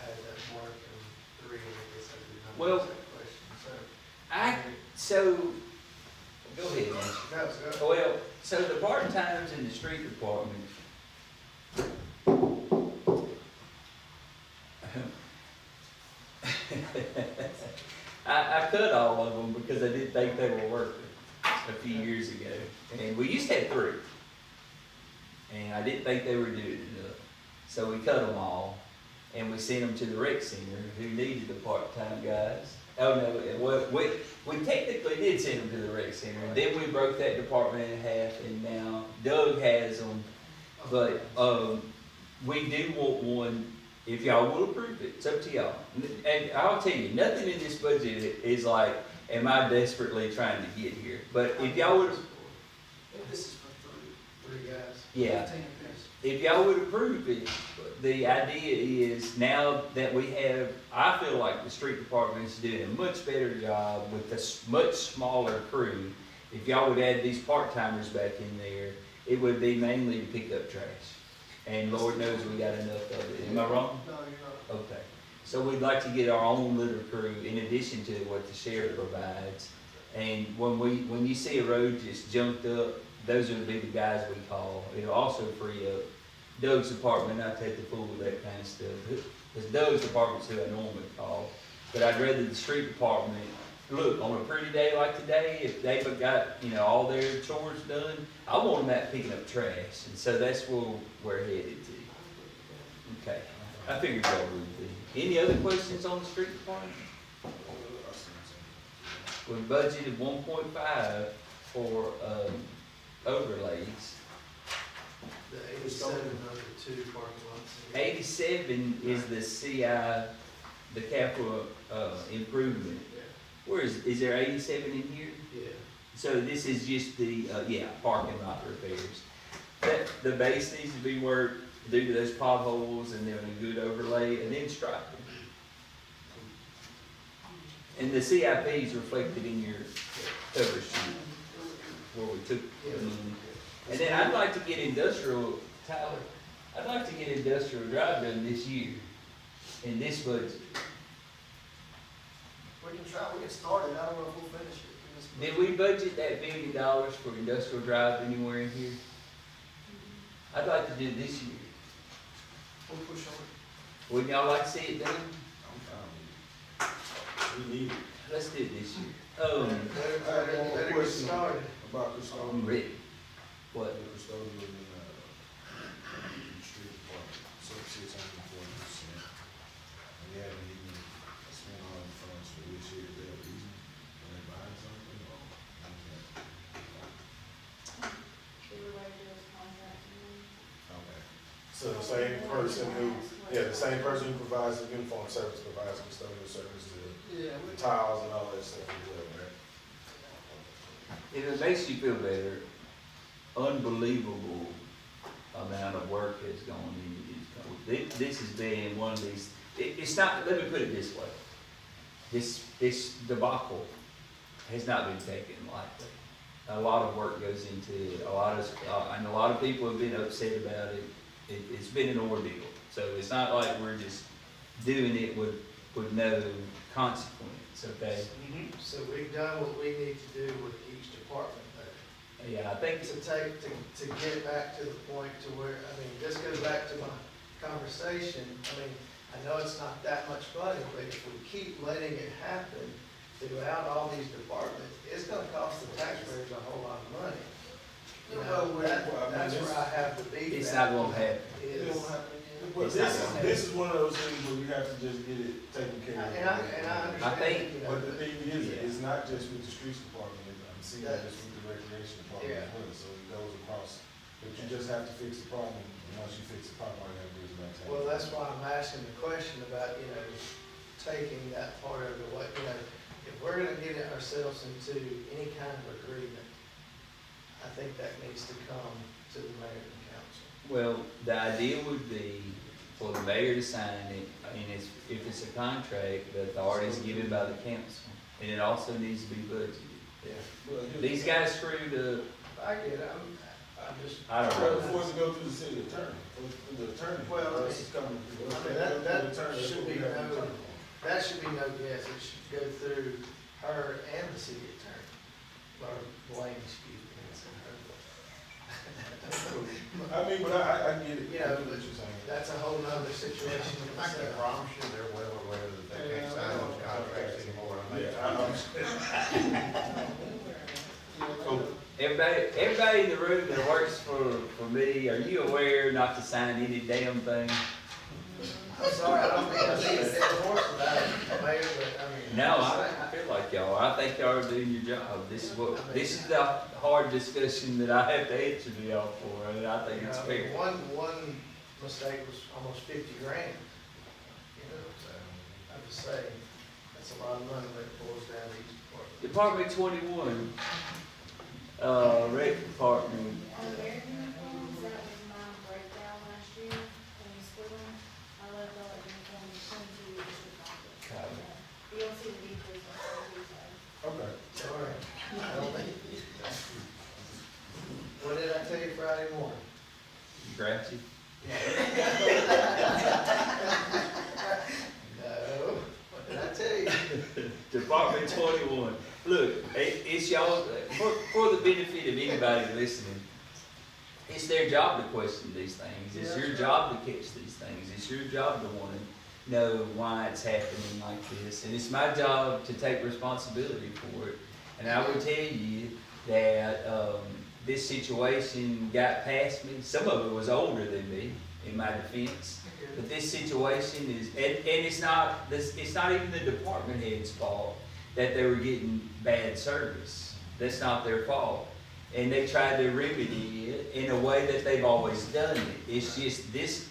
had that mark in 3, and I guess I did not Well, ask that question, So, go ahead, Nancy. so. Well, so the part-times in the street department. I cut all of them because I didn't think they were working a few years ago. And we used to have 3. And I didn't think they were doing enough. So we cut them all and we sent them to the rec center who needed the part-time guys. Oh no, we technically did send them to the rec center. And then we broke that department in half and now Doug has them. But we do want one If y'all will approve it, it's up to y'all. And I'll tell you, nothing in this budget is like, am I desperately trying to get here? But if y'all would, This is for three guys. yeah, if y'all would approve it, the idea is now that we have, I feel like the street department is doing a much better job with a much smaller crew. If y'all would add these part-timers back in there, it would be mainly to pick up trash. And Lord knows we got enough of it. Am I wrong? No, you're not. Okay. So we'd like to get our own litter crew in addition to what the sheriff provides. And when you see a road just jumped up, those would be the guys we call. It'll also free up Doug's department, not take the fool with that kind of stuff. Because Doug's department's who I normally call. But I'd rather the street department, look, on a pretty day like today, if they've got, all their chores done, I want them out picking up trash. And so that's where we're headed to. Okay. I figured y'all would be. Any other questions on the street department? We budgeted 1.5 for, overlays. The 87 under 2 parking lots. 87 is the CI, the capital, improvement. Yeah. Where is there 87 in here? Yeah. So this is just the, parking lot repairs. The base needs to be worked due to those potholes and then a good overlay and then striping. And the CIP is reflected in your cover sheet where we took the money. And then I'd like to get industrial, Tyler, I'd like to get industrial drive done this year in this budget. We can try, we can start it, I don't know if we'll finish it. Did we budget that $1 million for industrial drive anywhere in here? I'd like to do it this year. We'll push on it. Wouldn't y'all like to see it done? We need it. Let's do it this year. I have one more Better get question started. about I'm custodial. ready. What? The custodial in, the street department, so 640%. And we haven't even spent all the funds for this year, is there a reason? Are they buying something or? Okay. So the same person who, the same person who provides the uniform service provides custodial service to Yeah, the tiles and all that stuff as well, right? If it makes you feel better, unbelievable amount of work has gone into these codes. This has been one of these, it's not, let me put it this way. This debacle has not been taken lightly. A lot of work goes into it, and a lot of people have been upset about it. It's been an ordeal. So it's not like we're just doing it with no consequence, okay? so we've done what we need to do with each department there. Yeah, I think, To get back to the point to where, this goes back to my conversation. I know it's not that much money, but if we keep letting it happen throughout all these departments, it's gonna cost the taxpayers a whole lot of money. That's where I have the beef. it's not gonna happen. Is, Well, It's not gonna happen. this is one of those things where we have to just get it taken care of. and I understand. I think- But the thing is, it's not just with the streets department, I'm seeing that it's with the recreation department as well, so it goes across. But you just have to fix the problem, and once you fix the problem, all you have to do is maintain. Well, that's why I'm asking the question about, taking that part of the, if we're gonna get ourselves into any kind of agreement, I think that needs to come to the mayor and council. Well, the idea would be for the mayor to sign it, and if it's a contract, the authority is given by the council, and it also needs to be budgeted. Yeah. Well, These guys screwed up, I get it, I'm just. I don't Well, know. before it go through the city attorney, the attorney. Well, this is coming. that should be that should be no guess, it should go through her and the city attorney, or Blaine, excuse me, it's in her. I mean, but I get it. Yeah, I get what you're saying. That's a whole nother situation. I can promise you, they're well aware that they can't sign those contracts anymore. Everybody in the room that works for me, are you aware not to sign any damn thing? I'm sorry, I don't mean to be a dead horse about it, Mayor, but No, I feel like y'all, I think y'all are doing your job. This is the hard discussion that I have to answer to y'all for, and I think it's fair. One mistake was almost $50,000. I'm just saying, that's a lot of money when it boils down to each department. Department 21, rec department, American uniforms, that was my breakdown last year, when we split them. I left all that uniforms 22 weeks in the pocket. Copy. You'll see the decrease on the detail. Okay. Sorry. I don't think- What did I tell you Friday morning? Grouchy. No, what did I tell you? Department 21. Look, it's y'all, for the benefit of anybody listening, it's their job to question these things. It's your job to catch these things. It's your job to want to know why it's happening like this. And it's my job to take responsibility for it. And I will tell you that this situation got past me. Some of it was older than me, in my defense. But this situation is, and it's not even the department head's fault that they were getting bad service. That's not their fault. And they tried to remedy it in a way that they've always done it. It's just this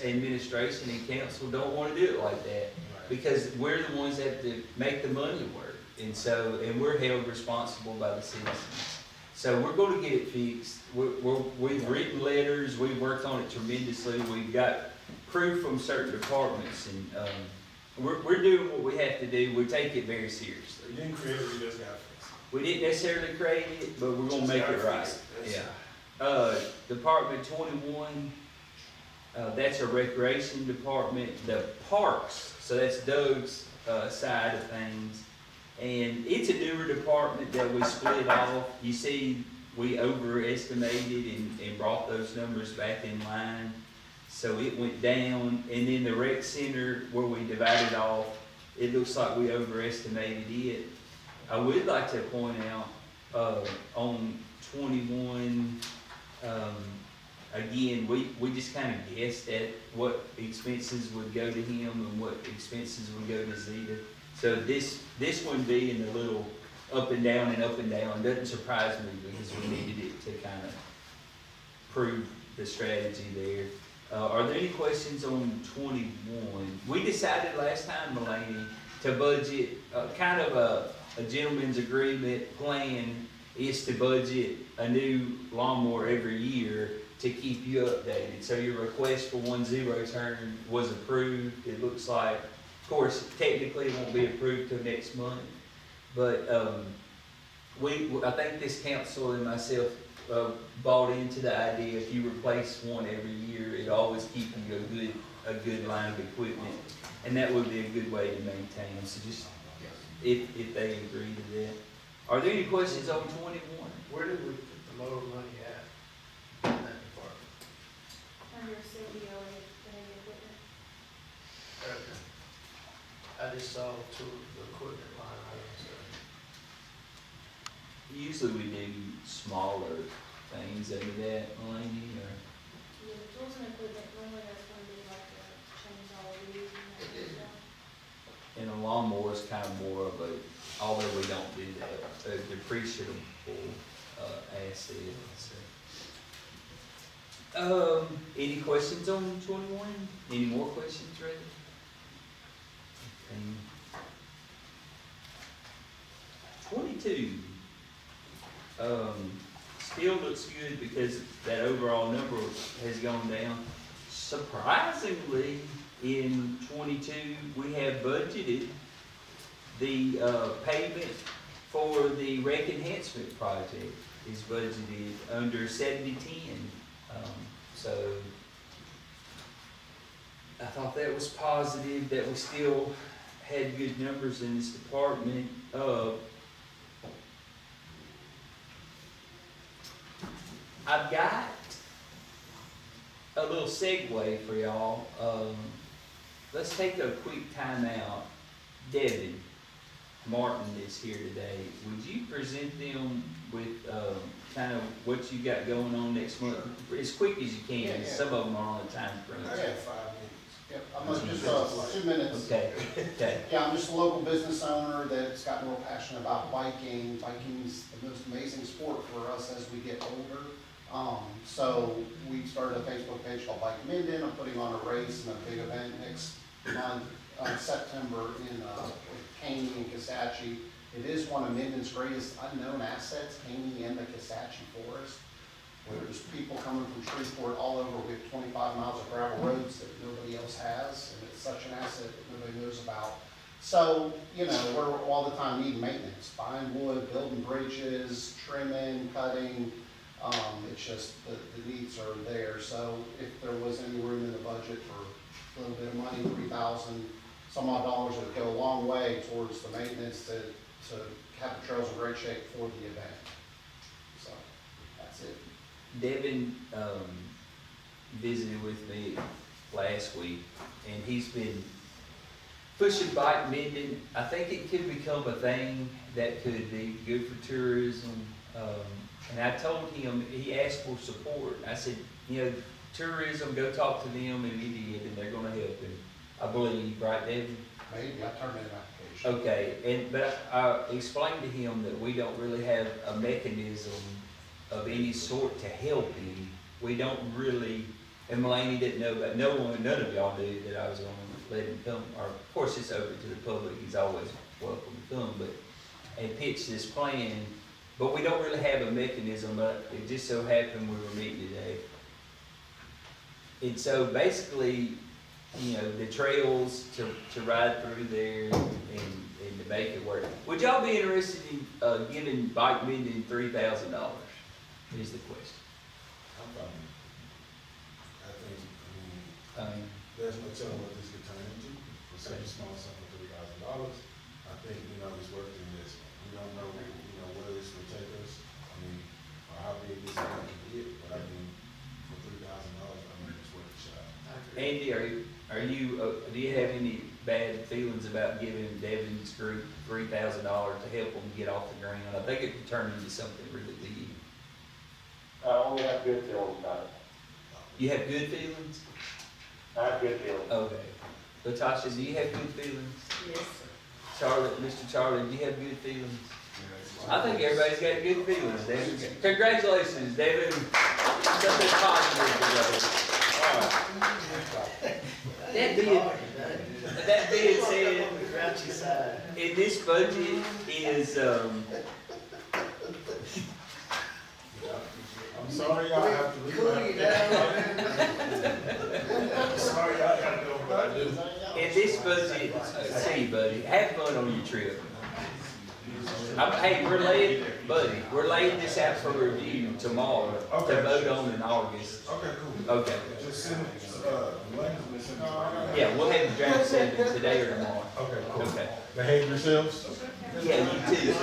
administration and council don't want to do it like that because we're the ones that have to make the money work. And we're held responsible by the citizens. So we're going to get it fixed. We've written letters. We've worked on it tremendously. We've got proof from certain departments, and we're doing what we have to do. We take it very seriously. You didn't create it, you just got to fix it. We didn't necessarily create it, but we're going to make it right. Yeah. Department 21, that's a recreation department. The parks, so that's Doug's side of things. And it's a newer department that we split off. You see, we overestimated and brought those numbers back in line. So it went down. And then the rec center, where we divided off, it looks like we overestimated it. I would like to point out on 21, again, we just kind of guessed at what expenses would go to him and what expenses would go to Zeta. So this one being a little up and down doesn't surprise me because we needed it to kind of prove the strategy there. Are there any questions on 21? We decided last time, Mulaney, to budget kind of a gentleman's agreement plan is to budget a new lawnmower every year to keep you updated. So your request for 1.0 turn was approved. It looks like, of course, technically it won't be approved till next month, but I think this council and myself bought into the idea if you replace one every year, it always keep you a good line of equipment, and that would be a good way to maintain them. So just if they agree to that. Are there any questions on 21? Where did we put the mower money at in that department? Under CBO, heavy equipment. Okay. I just saw the equipment line items. Usually we do smaller things under that, Mulaney, or? Yeah, the tools and equipment, normally that's gonna be like a chainsaw, weed, and that kind of stuff. And a lawnmower is kind of more of a, although we don't do that, a depreciable asset. So. Any questions on 21? Any more questions, Ray? Okay. 22. Still looks good because that overall number has gone down. Surprisingly, in 22, we have budgeted the payment for the rec enhancement project is budgeted under 70-10. So I thought that was positive that we still had good numbers in this department. I've got a little segue for y'all. Let's take a quick time out. Devin Martin is here today. Would you present them with kind of what you got going on next month? As quick as you can. Yeah. Some of them are on a time crunch. I got 5 minutes. Yep, I'm gonna just, 2 minutes. Okay, okay. Yeah, I'm just a local business owner that's gotten real passionate about biking. Biking's the most amazing sport for us as we get older. So we started a Facebook page called Bike Minden. I'm putting on a race and a big event next month, September in, Caney and Kisatchie. It is one of Minden's greatest unknown assets, Caney and the Kisatchie Forest, where there's people coming from Shreveport all over with 25 miles of gravel roads that nobody else has, and it's such an asset that nobody knows about. So, you know, we're all the time needing maintenance, buying wood, building bridges, trimming, cutting. It's just the needs are there. So if there was any room in the budget for a little bit of money, 3,000 some odd dollars, would go a long way towards the maintenance to have the trails in great shape for the event. So that's it. Devin, visited with me last week, and he's been pushing bike mending. I think it could become a thing that could be good for tourism. And I told him, he asked for support. I said, you know, tourism, go talk to them, and he did, and they're gonna help him. I believe, right, Devin? Maybe I turned in an application. Okay, but I explained to him that we don't really have a mechanism of any sort to help him. We don't really, and Mulaney didn't know about, none of y'all knew that I was gonna let him come, or of course it's open to the public, he's always welcome to come, but, and pitch this plan, but we don't really have a mechanism, but it just so happened we were meeting today. And so basically, you know, the trails to ride through there and to make it work. Would y'all be interested in, giving bike mending $3,000? Is the question. I'm fine. I think, there's no telling what this could turn into. For such a small sum of $3,000, I think, you know, it's worth the investment. We don't know, you know, where this will take us. I mean, or how big this event can get, but I mean, for $3,000, I mean, it's worth a shot. Andy, do you have any bad feelings about giving Devin's group $3,000 to help them get off the ground? I think it could turn into something really big. I only have good feelings about it. You have good feelings? I have good feelings. Okay. Latasha, do you have good feelings? Yes, sir. Charlotte, Mr. Charlie, do you have good feelings? I think everybody's got good feelings, Devin. Congratulations, Devin. Something positive today. That being said, in this budget is, I'm sorry y'all have to leave. I'm sorry y'all gotta go, but I do. in this budget, see, buddy, have fun on your trip. Hey, we're laying this out for review tomorrow to vote on in August. Okay, cool. Okay. Just send, link. Yeah, we'll have the draft sent today or tomorrow. Okay, cool. Okay. Behave yourselves. Yeah, you too.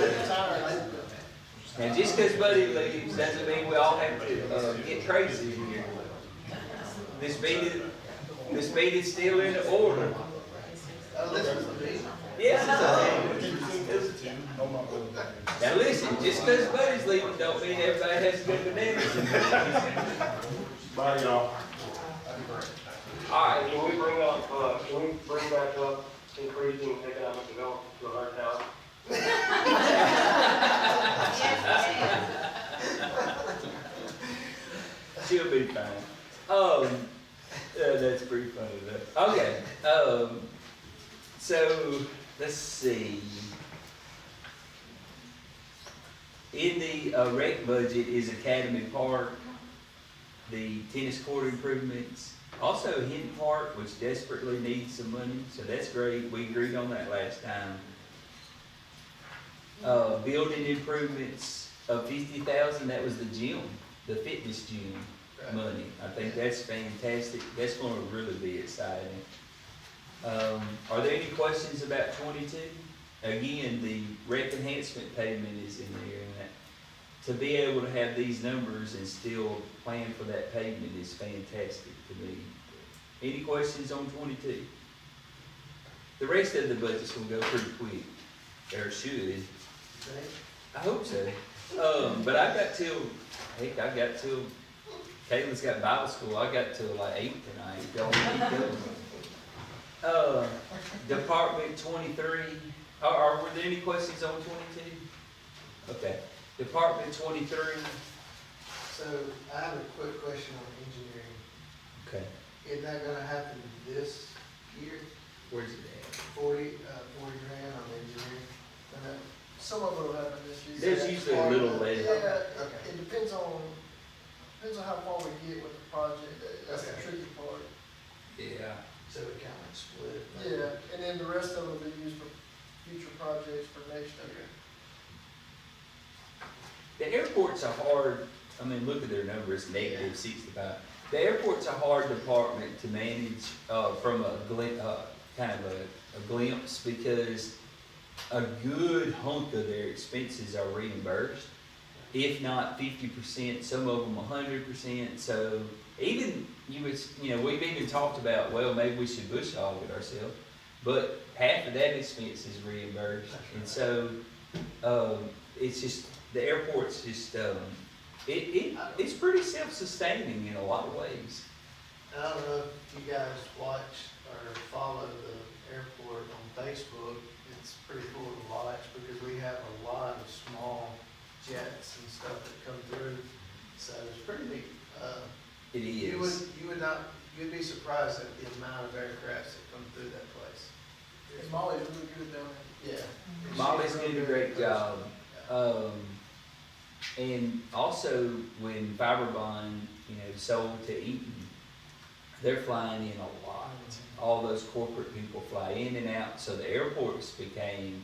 Now, just because Buddy leaves doesn't mean we all have to get crazy here. This meeting's still in order. Yeah. Now listen, just because Buddy's leaving don't mean everybody has to go bananas. Bye, y'all. All right. Can we bring back up increasing economic development to $100,000? She'll be fine. That's pretty funny though. Okay. So let's see. In the rec budget is Academy Park, the tennis court improvements, also Hinton Park, which desperately needs some money, so that's great. We agreed on that last time. Building improvements of $50,000, that was the gym, the fitness gym money. I think that's fantastic. That's gonna really be exciting. Are there any questions about 22? Again, the rec enhancement payment is in there, and that, to be able to have these numbers and still plan for that payment is fantastic to me. Any questions on 22? The rest of the budget's gonna go pretty quick, or should. I hope so. But I got till Caitlin's got Bible school. I got till like 8 tonight. Y'all keep going. Department 23. Were there any questions on 22? Okay. Department 23. So I have a quick question on engineering. Okay. Is that gonna happen this year? Where's it at? 40 grand on engineering. And then Some of it will happen this year. There's usually a little less. Yeah, Okay. it depends on how far we get with the project, that's the Okay. tricky part. Yeah. So we kind of like split. Yeah, and then the rest of it will be used for future projects for next year. The airport's a hard, I mean, look at their numbers, negative 65. The airport's a hard department to manage, from a kind of a glimpse, because a good hunk of their expenses are reimbursed. If not 50%, some of them 100%, so even, we've even talked about, well, maybe we should bush hog it ourselves, but half of that expense is reimbursed, and so, it's just, the airport's just, it's pretty self-sustaining in a lot of ways. I don't know if you guys watch or follow the airport on Facebook. It's pretty cool to watch because we have a lot of small jets and stuff that come through. So it's pretty neat. It You is. you'd be surprised at the amount of aircrafts that come through that place. And Molly's really good down there. Yeah. Molly's She's did a real great good. job. Yeah. And also when Fiberbond, sold to Eaton, they're flying in a lot. All those corporate people fly in and out, so the airports became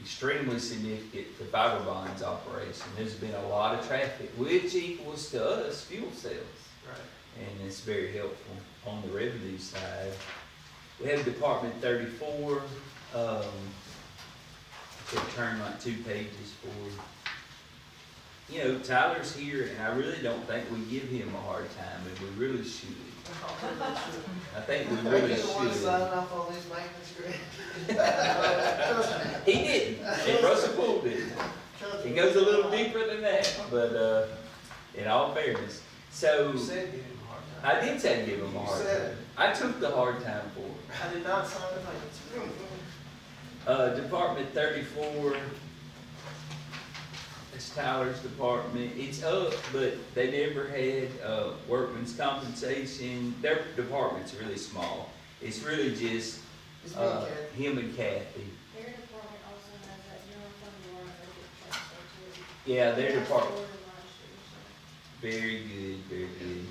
extremely significant to Fiberbond's operation. There's been a lot of traffic, which equals to us fuel sales, Right. and it's very helpful on the revenue side. We have Department 34, could turn like 2 pages forward. Tyler's here, and I really don't think we give him a hard time, and we really should. I think we really Are you the one should. signing off on these maintenance grants? He didn't, and Russell Poole didn't. It goes a little deeper than that, but, in all fairness. So, You said give him a hard time. I did say give him a hard time. I took the hard time for him. I did not sign the papers. Department 34, it's Tyler's department. It's up, but they never had, workman's compensation. Their department's really small. It's really just, It's me, Kathy. him and Kathy. Their department also has that general fund warrant that gets transferred to it. Yeah, their That's department, lower than last year, so. very good, very good.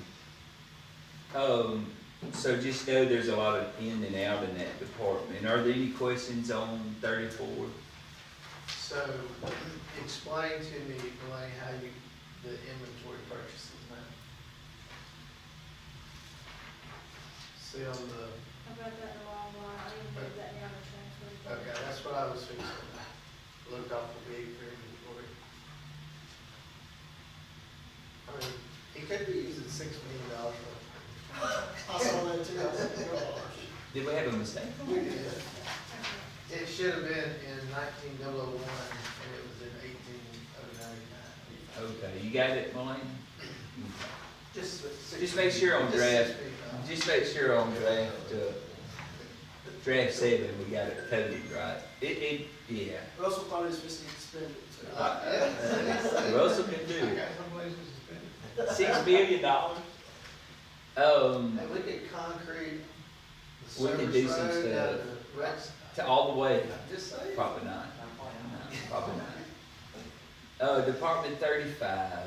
So just know there's a lot of in and out in that department. Are there any questions on 34? So, explain to me, Elaine, how the inventory purchases now. See on the, I got that in the wrong line, I didn't put that down to transfer. okay, that's what I was fixing. Looked off the big for inventory. I mean, he could be using $6 million for it. I saw that too. I said, "Oh, Did we have a mistake? We did. It should have been in 19001, and it was in 18099. Okay, you got it, Mullane? Just make sure on just draft. 6 feet off. Just make sure on draft 7, we got it coded right. Yeah. Russell thought he was supposed to spend it, so. Yeah. Russell can do it. $6 million? And we could concrete the We could do service some road stuff. down to Rex. To all the way? Just saying. Probably not. No, probably not. Department 35.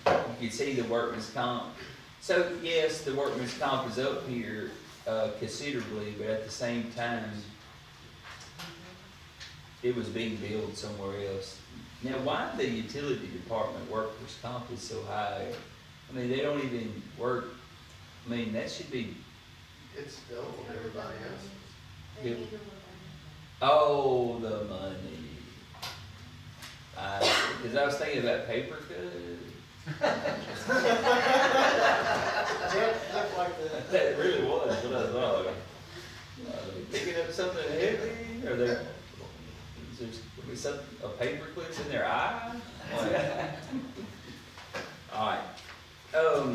You can see the workman's comp. So yes, the workman's comp is up here, considerably, but at the same time, it was being billed somewhere else. Now, why the utility department workers' comp is so high? I mean, they don't even work, I mean, that should be, It's double everybody else. They Yep. need to look oh, the money. Cause I was thinking about paper cut. Look like that. That really was what I thought. Picking up something heavy, or they, is there some, a paper clips in their eye? What? Alright, but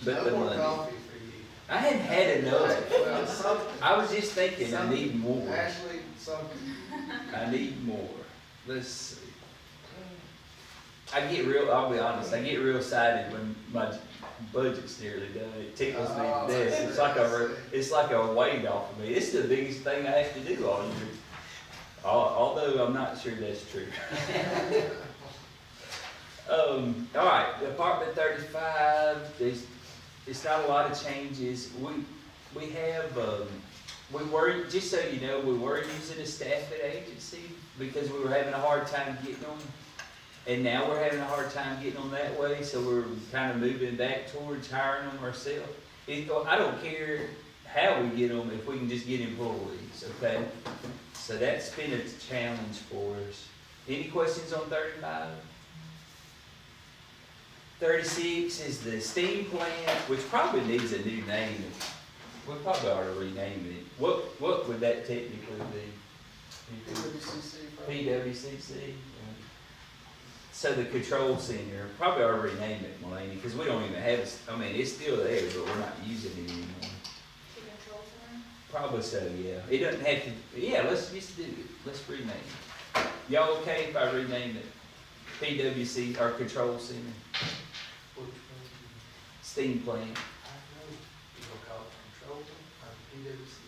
the No more money. coffee for you. I hadn't had enough. Well, something. I was just thinking, I need more. Actually, something. I need more. Let's see. I'll be honest, I get real excited when my budget's nearly done. It tickles me to death. It's like a weight off of me. It's the biggest thing I have to do all year. Although I'm not sure that's true. All right, Department 35, it's not a lot of changes. We have, just so you know, we were using a staffing agency because we were having a hard time getting them. And now we're having a hard time getting them that way, so we're kind of moving back towards hiring them ourselves. I don't care how we get them, if we can just get employees, okay? So that's been a challenge for us. Any questions on 35? 36 is the steam plant, which probably needs a new name. We probably ought to rename it. What would that technically be? PWCC. So the control center, probably ought to rename it, Mulaney, because we don't even have it. I mean, it's still there, but we're not using it anymore. The control center? Probably so, yeah. It doesn't have to, yeah, let's just do it. Let's rename it. Y'all okay if I rename it? PWC, our control center, Which one? steam plant. I know, you gonna call it control, PWCC.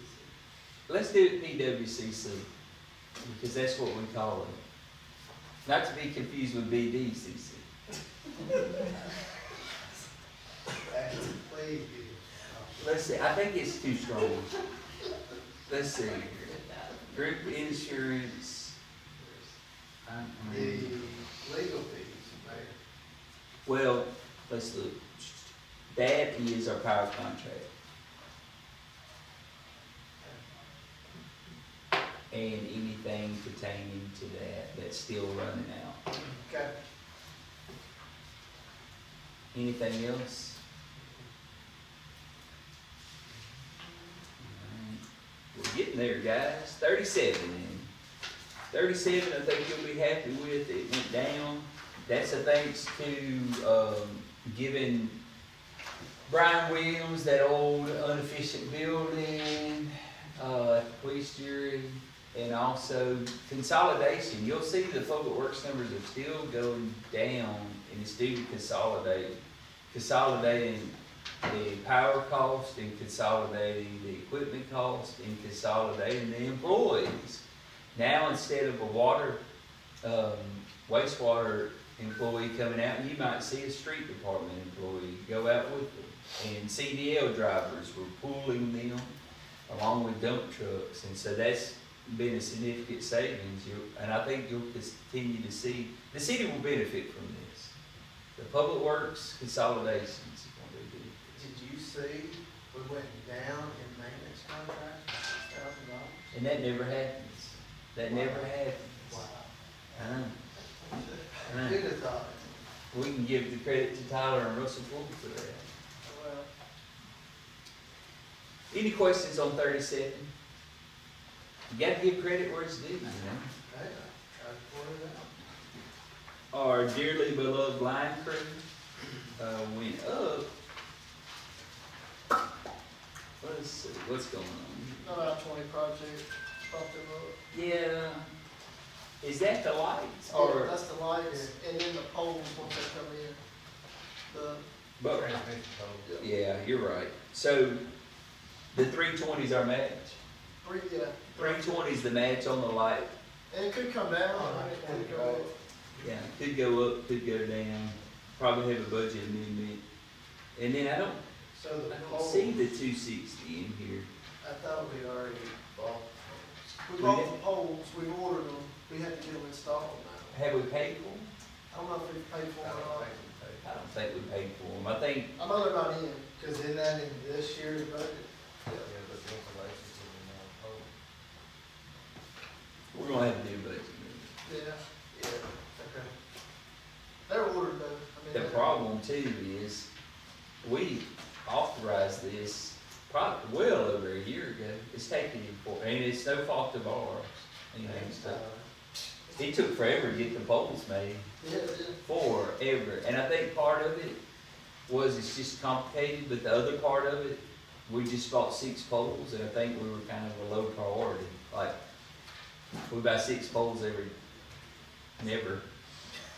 Let's do it PWCC, because that's what we call it. Not to be confused with BDCC. Please, Let's see, I think it's too strong. Let's see. Group insurance. the legal fees, Mayor. Well, let's look. That is our power contract. And anything pertaining to that that's still running out. Okay. Anything else? Alright. We're getting there, guys. 37 then. 37, I think you'll be happy with. It went down. That's a thanks to giving Brian Williams that old inefficient building, police jury, and also consolidation. You'll see the public works numbers are still going down, and it's due to consolidating the power cost and consolidating the equipment cost and consolidating the employees. Now, instead of a wastewater employee coming out, you might see a street department employee go out with them. And CDL drivers, were pulling them along with dump trucks, and so that's been a significant savings. And I think you'll continue to see, the city will benefit from this. The public works consolidations is going to be good. Did you see, we went down in maintenance contracts, $6,000? And that never happens. That never happens. Wow. I know. I know. Who'd have thought? We can give the credit to Tyler and Russell Ford for that. Well, Any questions on 37? You gotta give credit where it's due, you know? hey, I tried to point it out. Our dearly beloved line crew went up. Let's see, what's going on? About 20 projects, bumped them up. Yeah, is that the lights Oh, or? that's the lights, and then the poles once they come in. The, But, yeah, you're right. So, the 320's our match. yeah, 320 is the match on the light. and it could come down, I mean, it could go up. Yeah, could go up, could go down. Probably have a budget amendment. And then I don't So the see poles, the 260 in here. I thought we already bought We bought the poles, we ordered them, we had to get them installed now. Have we paid for them? I don't know if we paid for those. them or not. I don't think we paid for them. I think, I know they're not in. Cause in that in this year's budget, we're gonna have to do a budget amendment. Yeah, yeah, okay. they're ordered though. I mean, The they're- problem too is, we authorized this probably well over a year ago. It's taken him and it's no fault of ours. You know, so it took forever to get the poles made, Yeah, yeah. forever. And I think part of it was it's just complicated, but the other part of it, we just bought 6 poles, and I think we were kind of a low priority. Like, we buy 6 poles never.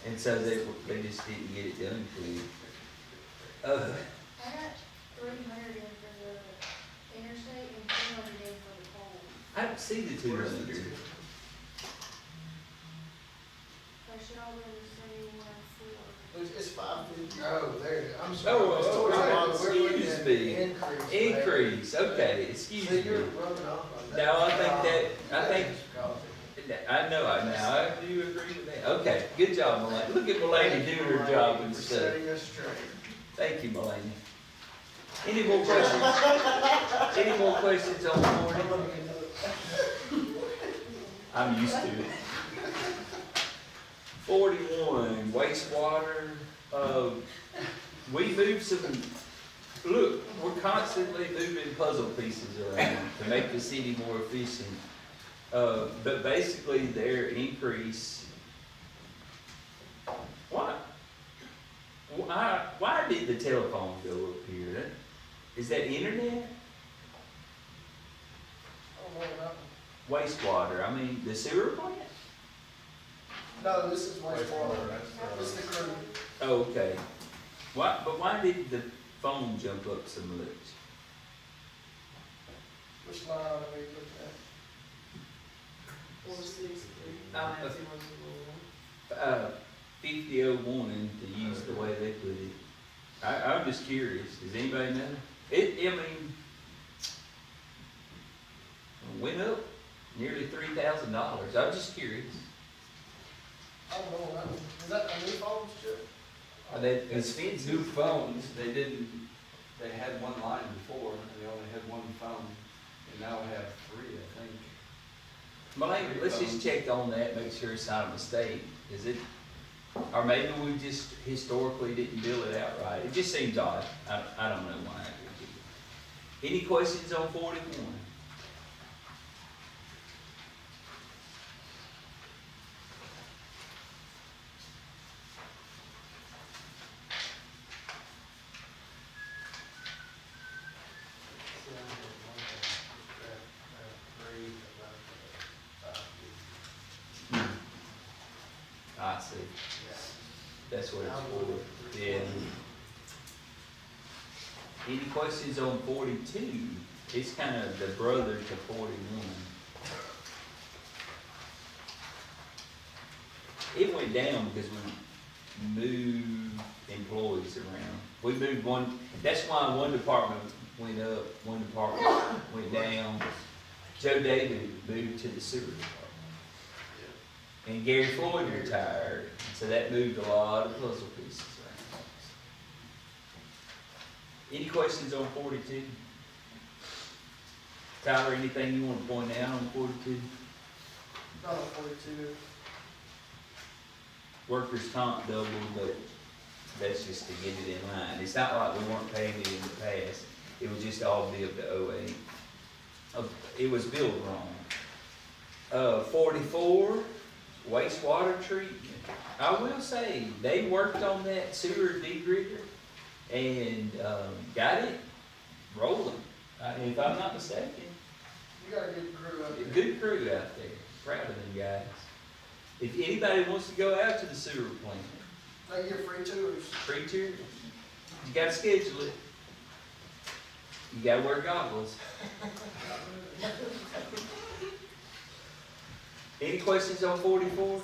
And so they just didn't get it done quick. I got 300 in for the interstate and 200 in for the pole. I don't see the 200. They should all be the same one It's 550. Oh, there it is. I'm Oh, sorry. It's towards the bottom. We're looking excuse at me. Increase. there. Increase, okay, excuse See, you're me. rubbing off on that. No, I think I think- That is coffee. I know, now, I do agree with that. Okay, good job, Mulaney. Look at Mulaney doing her job and For stuff. setting us straight. Thank you, Mulaney. Any more questions? Any more questions on 40? I'm used to it. 41, wastewater, we moved some, look, we're constantly moving puzzle pieces around to make the city more efficient. But basically their increase, why did the telephone go up here? Is that internet? Oh, what about? Wastewater, I mean, the sewer plant? No, this is wastewater. This is the crew. Oh, okay. Why did the phone jump up so much? Which line are we looking at? 463. 5001 to use the way they put it. I'm just curious, does anybody know? I mean, went up nearly $3,000. I'm just curious. I don't know. Is that a new phone, Chip? Are they It's expensive? new phones, they had one line before, and they only had one phone, and now we have three, I think. Malay, let's just check on that, make sure it's not a mistake. Is it, or maybe we just historically didn't bill it out right. It just seems odd. I don't know why. Any questions on 41? I see. That's what it's for. Yeah. Any questions on 42? It's kind of the brother to 41. It went down because we moved employees around. We moved one, that's why one department went up, one department went down. Joe David moved to the sewer department. And Gary Floyd retired, so that moved a lot of puzzle pieces around. Any questions on 42? Tyler, anything you want to point out on 42? Not on 42. Workers' comp double, but that's just to get it in line. It's not like we weren't paying it in the past. It was just all billed to 08. It was billed wrong. 44, wastewater treatment. I will say, they worked on that sewer degritter and got it rolling, if I'm not mistaken. You got a good crew up there. Good crew out there. Proud of them guys. If anybody wants to go out to the sewer plant, They get free tours. free tour, you gotta schedule it. You gotta wear goggles. Any questions on 44?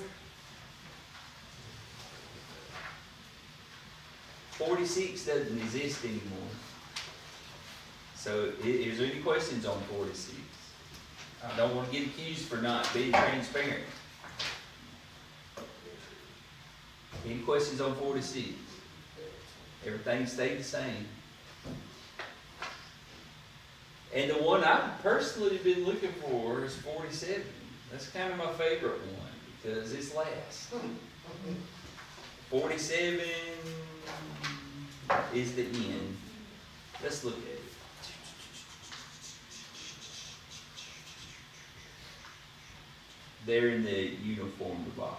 46 doesn't exist anymore. So is there any questions on 46? I don't want to get accused for not being transparent. Any questions on 46? Everything stayed the same. And the one I've personally been looking for is 47. That's kind of my favorite one because it's last. 47 is the end. Let's look at it. They're in the uniform debacle.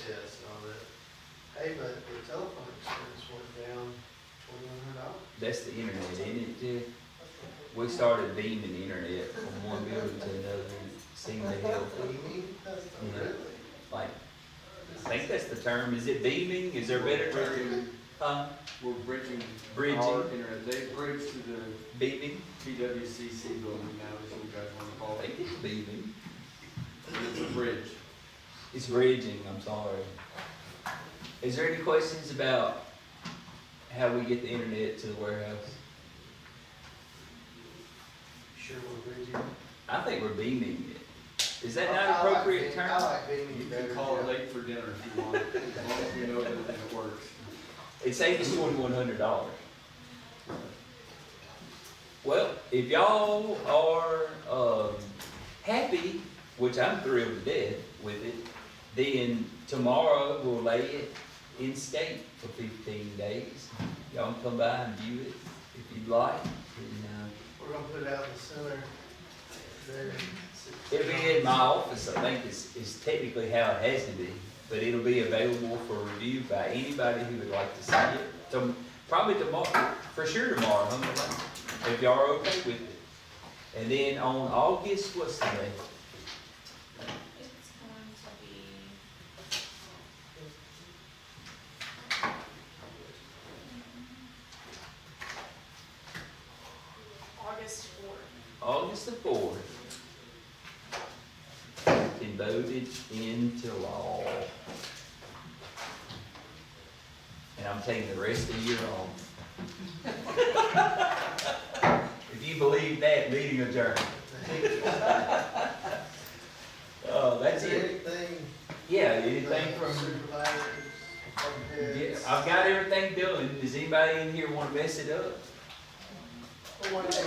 Yes, all that. Hey, but the telephone expense went down $2,100. That's the internet, isn't it? We started beaming the internet from one building to another, and it seemed to help. What do you mean? Yeah. Really? Like I think that's the term. Is it beaming? Is there a better term? Bridging- Huh? We're bridging Bridging. our internet, they bridge to the Beaming? PWCC building now, is what you guys wanna I call it. think it's beaming. It's a bridge. It's bridging, I'm sorry. Is there any questions about how we get the internet to the warehouse? Sure, we're bridging. I think we're beaming it. Is that not I an like appropriate being- term? I like being You better. can call it Jeff. late for dinner if you want, as long as we know that it works. It saved us $2,100. Well, if y'all are, happy, which I'm thrilled to death with it, then tomorrow we'll lay it in state for 15 days. Y'all can come by and view it if you'd like. And, We're gonna put it out in the center there. it'll be in my office, I think is technically how it has to be, but it'll be available for review by anybody who would like to see it. Probably tomorrow, for sure tomorrow, huh? If y'all are okay with it. And then on August, what's the date? It's going to be. August 4th. August the 4th. Been voted into law. And I'm taking the rest of the year off. If you believe that, meeting adjourned. Oh, that's Is there it. anything? Yeah, anything from, Supervisors, department yeah, heads? I've got everything done. Does anybody in here want to mess it up? Well, one thing